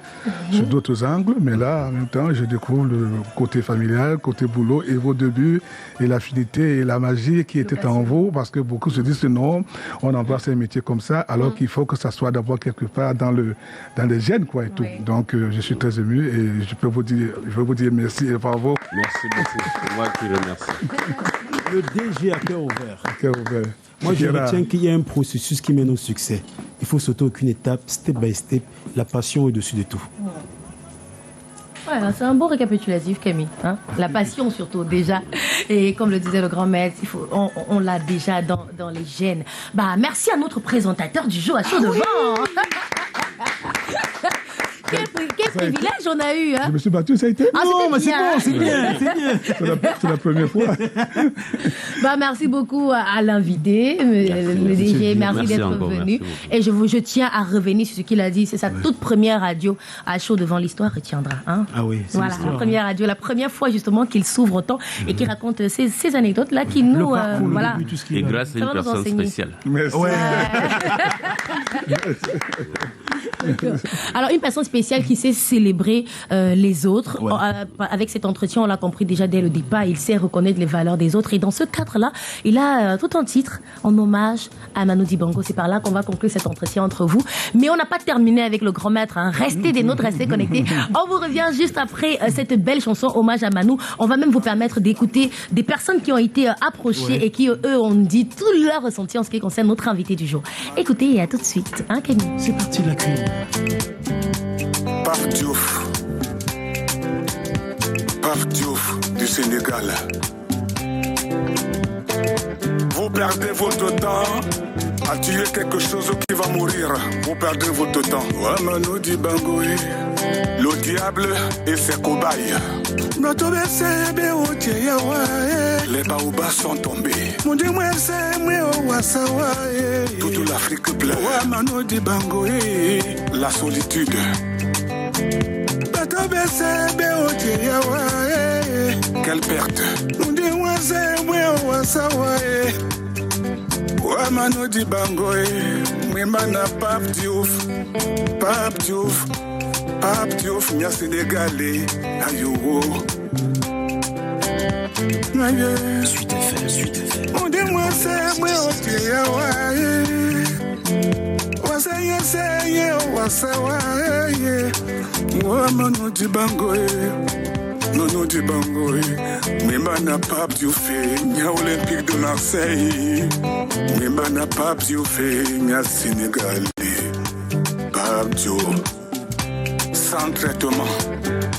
sur d'autres angles, mais là, en même temps, je découvre le côté familial, côté boulot et vos débuts et l'affinité et la magie qui était en vous parce que beaucoup se disent que non, on embrasse un métier comme ça alors qu'il faut que ça soit d'abord quelque part dans les gènes, quoi, et tout. Donc, je suis très ému et je veux vous dire merci et bravo. Merci beaucoup. C'est moi qui remercie. Le DG à cœur ouvert. Moi, je retiens qu'il y a un processus qui mène au succès. Il faut sauter aucune étape, step by step. La passion au-dessus de tout. Voilà, c'est un beau récapitulatif, Camille. Hein, la passion surtout, déjà. Et comme le disait le grand maître, on l'a déjà dans les gènes. Merci à notre présentateur du jour à chaud devant. Quel privilège on a eu, hein? Je me suis battu, ça a été? Non, mais c'est bon, c'est bien. C'est la première fois. Merci beaucoup à l'invité, le DG, merci d'être venu. Et je tiens à revenir sur ce qu'il a dit. C'est sa toute première radio à chaud devant l'histoire retiendra. Hein? Ah oui, c'est voilà, la première radio, la première fois justement qu'il s'ouvre autant et qu'il raconte ces anecdotes-là qui nous... voilà. Et grâce à une personne spéciale. Merci. Alors, une personne spéciale qui sait célébrer les autres. Ouais. Avec cet entretien, on l'a compris déjà dès le départ, il sait reconnaître les valeurs des autres. Et dans ce cadre-là, il a tout un titre en hommage à Manu Dibango. C'est par là qu'on va conclure cet entretien entre vous. Mais on n'a pas terminé avec le grand maître. Hein. Restez des nôtres, restez connectés. On vous revient juste après cette belle chanson hommage à Manu. On va même vous permettre d'écouter des personnes qui ont été approchées et qui, eux, ont dit tout leur ressenti en ce qui concerne notre invité du jour. Écoutez et à tout de suite. Hein, Kenny? C'est parti, la Queen. Pape Diouf. Pape Diouf du Sénégal. Vous perdez votre temps à tuer quelque chose qui va mourir. Vous perdez votre temps. Ouais, Manu Dibango, le diable et ses cobayes. Les baobabs sont tombés. Toute l'Afrique pleure. Ouais, Manu Dibango, la solitude. Quelle perte. Ouais, Manu Dibango, Mimana Pape Diouf, Pape Diouf, Pape Diouf, Mia Sénégalais, Ayowo. Suite FM. On dit moi c'est moi au Tiawaye. Ouais, Manu Dibango, Manu Dibango, Mimana Pape Diouf, Mia Olympique de Marseille. Mimana Pape Diouf, Mia Sénégalais, Pape Diouf. Sans traitement,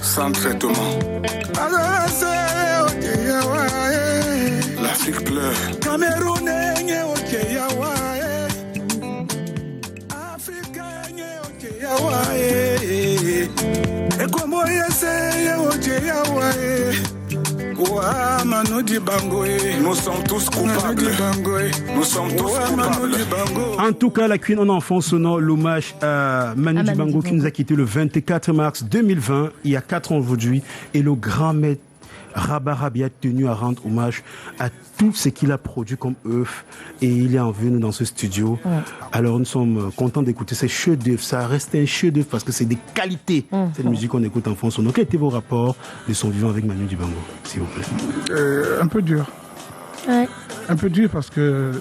sans traitement. L'Afrique pleure. Camerounais, et comment Manu Dibango, nous sommes tous coupables. Nous sommes tous coupables. En tout cas, la Queen, on enfonce sonore l'hommage à Manu Dibango qui nous a quitté le 24 mars 2020, il y a 4 ans aujourd'hui, et le grand maître Rabarabi a tenu à rendre hommage à tout ce qu'il a produit comme œuvre et il est en venue dans ce studio. Ouais. Alors nous sommes contents d'écouter ces chefs-d'œuvre. Ça reste un chef-d'œuvre parce que c'est des qualités. Cette musique qu'on écoute en fond sonore. Quels étaient vos rapports de son vivant avec Manu Dibango, s'il vous plaît? Un peu dur. Ouais. Un peu dur parce que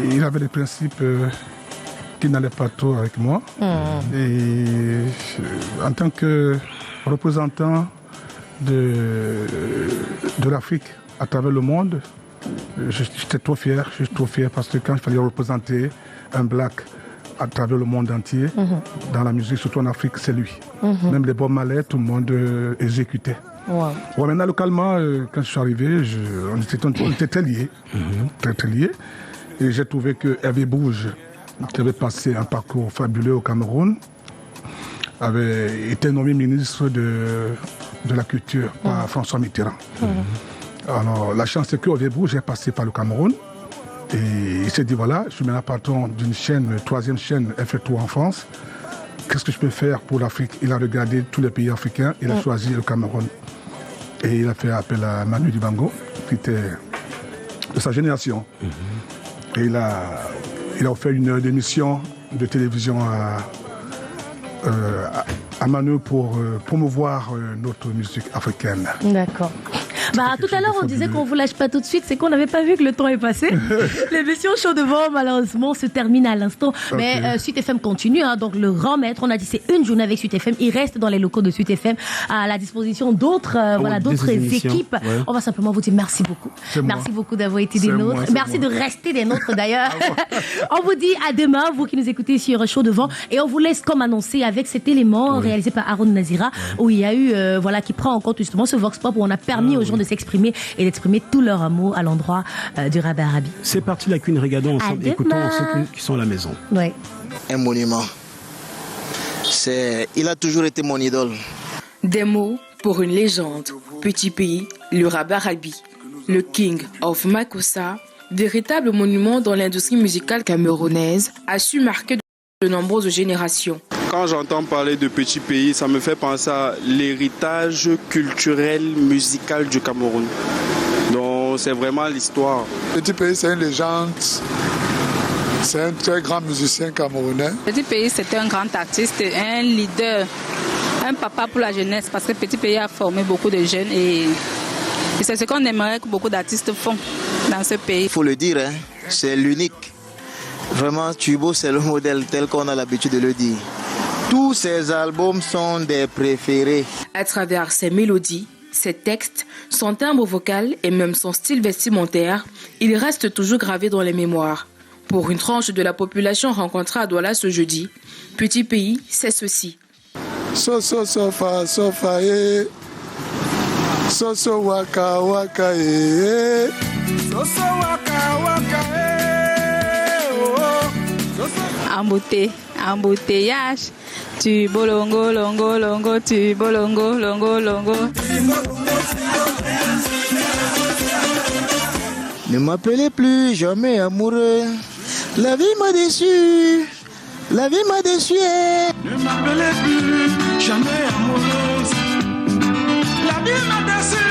il avait des principes qui n'allaient pas trop avec moi. Et en tant que représentant de l'Afrique à travers le monde, j'étais trop fier. Je suis trop fier parce que quand il fallait représenter un black à travers le monde entier, dans la musique, surtout en Afrique, c'est lui. Même les Bob Marley, tout le monde exécutait. Wow. Bon, maintenant, localement, quand je suis arrivé, on était très liés. Très liés. Et j'ai trouvé que Hervé Bouge, qui avait passé un parcours fabuleux au Cameroun, avait été nommé ministre de la culture par François Mitterrand. Alors, la chance, c'est qu'Hervé Bouge est passé par le Cameroun. Et il s'est dit, voilà, je suis maintenant patron d'une chaîne, 3e chaîne FR3 en France. Qu'est-ce que je peux faire pour l'Afrique? Il a regardé tous les pays africains, il a choisi le Cameroun. Et il a fait appel à Manu Dibango, qui était de sa génération. Et il a offert une heure d'émission de télévision à Manu pour promouvoir notre musique africaine. D'accord. Tout à l'heure, on disait qu'on ne vous lâche pas tout de suite, c'est qu'on n'avait pas vu que le temps est passé. L'émission Chaud Devant, malheureusement, se termine à l'instant. Mais Suite FM continue, hein, donc le grand maître, on a dit c'est une journée avec Suite FM, il reste dans les locaux de Suite FM à la disposition d'autres d'autres équipes. Ouais. On va simplement vous dire merci beaucoup. Merci beaucoup d'avoir été des nôtres. Merci de rester des nôtres d'ailleurs. On vous dit à demain, vous qui nous écoutez sur Chaud Devant, et on vous laisse comme annoncé avec cet élément réalisé par Aaron Nazira, où il y a eu, qui prend en compte justement ce Vox Pop où on a permis aux gens de s'exprimer et d'exprimer tout leur amour à l'endroit du Rabarabi. C'est parti, la Queen, regardons ensemble, écoutons ceux qui sont à la maison. Ouais. Un monument. Il a toujours été mon idole. Des mots pour une légende. Petit pays, le Rabarabi, le King of Makossa, véritable monument dans l'industrie musicale camerounaise, a su marquer de nombreuses générations. Quand j'entends parler de petit pays, ça me fait penser à l'héritage culturel, musical du Cameroun. Donc c'est vraiment l'histoire. Petit pays, c'est une légende. C'est un très grand musicien camerounais. Petit Pays, c'était un grand artiste, un leader, un papa pour la jeunesse, parce que Petit Pays a formé beaucoup de jeunes et c'est ce qu'on aimerait que beaucoup d'artistes font dans ce pays. Il faut le dire, hein, c'est l'unique. Vraiment, Turbo, c'est le modèle tel qu'on a l'habitude de le dire. Tous ses albums sont des préférés. À travers ses mélodies, ses textes, son timbre vocal et même son style vestimentaire, il reste toujours gravé dans les mémoires. Pour une tranche de la population rencontrée à Douala ce jeudi, Petit Pays, c'est ceci. Sofa, sofa, eh. Soso waka waka eh. Soso waka waka eh. Embouteillage. Tu bolongo longo longo, tu bolongo longo longo. Ne m'appelez plus jamais amoureux. La vie m'a déçu. La vie m'a déçu. Ne m'appelez plus jamais amoureuse. La vie m'a déçu.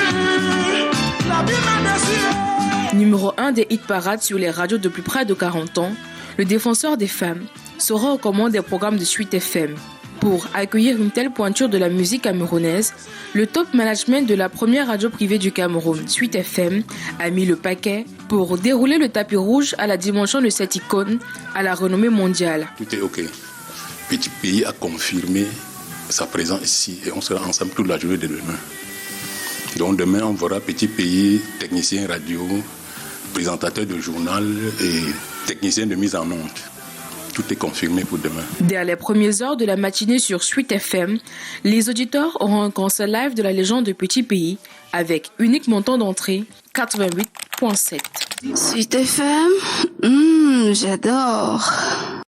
La vie m'a déçu. Numéro 1 des hit parades sur les radios depuis près de 40 ans, le défenseur des femmes sera aux commandes des programmes de Suite FM. Pour accueillir une telle pointure de la musique camerounaise, le top management de la première radio privée du Cameroun, Suite FM, a mis le paquet pour dérouler le tapis rouge à la dimension de cette icône à la renommée mondiale. Tout est OK. Petit Pays a confirmé sa présence ici et on sera ensemble toute la journée de demain. Donc demain, on verra Petit Pays, technicien radio, présentateur de journal et technicien de mise en onde. Tout est confirmé pour demain. Dès les premières heures de la matinée sur Suite FM, les auditeurs auront un concert live de la légende de Petit Pays avec unique montant d'entrée 88,7. Suite FM, j'adore.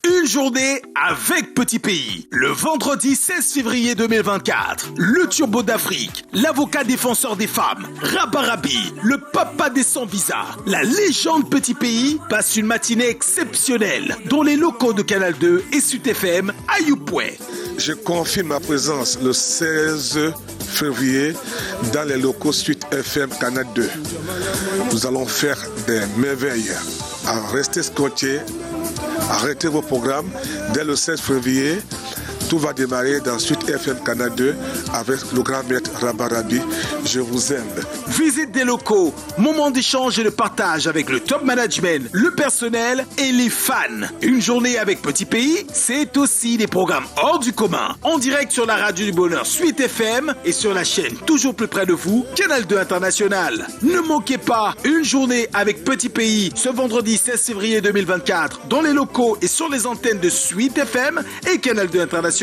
Une journée avec Petit Pays. Le vendredi 16 février 2024, le Turbo d'Afrique, l'avocat défenseur des femmes, Rabarabi, le papa des sans-visa, la légende Petit Pays passe une matinée exceptionnelle dans les locaux de Canal 2 et Sud FM à Youpoué. Je confirme ma présence le 16 février dans les locaux Suite FM Canal 2. Nous allons faire des merveilles. Restez scotchés. Arrêtez vos programmes. Dès le 16 février, tout va démarrer dans Suite FM Canal 2 avec le grand maître Rabarabi. Je vous aime. Visite des locaux, moment d'échange et de partage avec le top management, le personnel et les fans. Une journée avec Petit Pays, c'est aussi des programmes hors du commun. En direct sur la radio du bonheur Suite FM et sur la chaîne toujours plus près de vous, Canal 2 International. Ne manquez pas une journée avec Petit Pays ce vendredi 16 février 2024 dans les locaux et sur les antennes de Suite FM et Canal 2 International.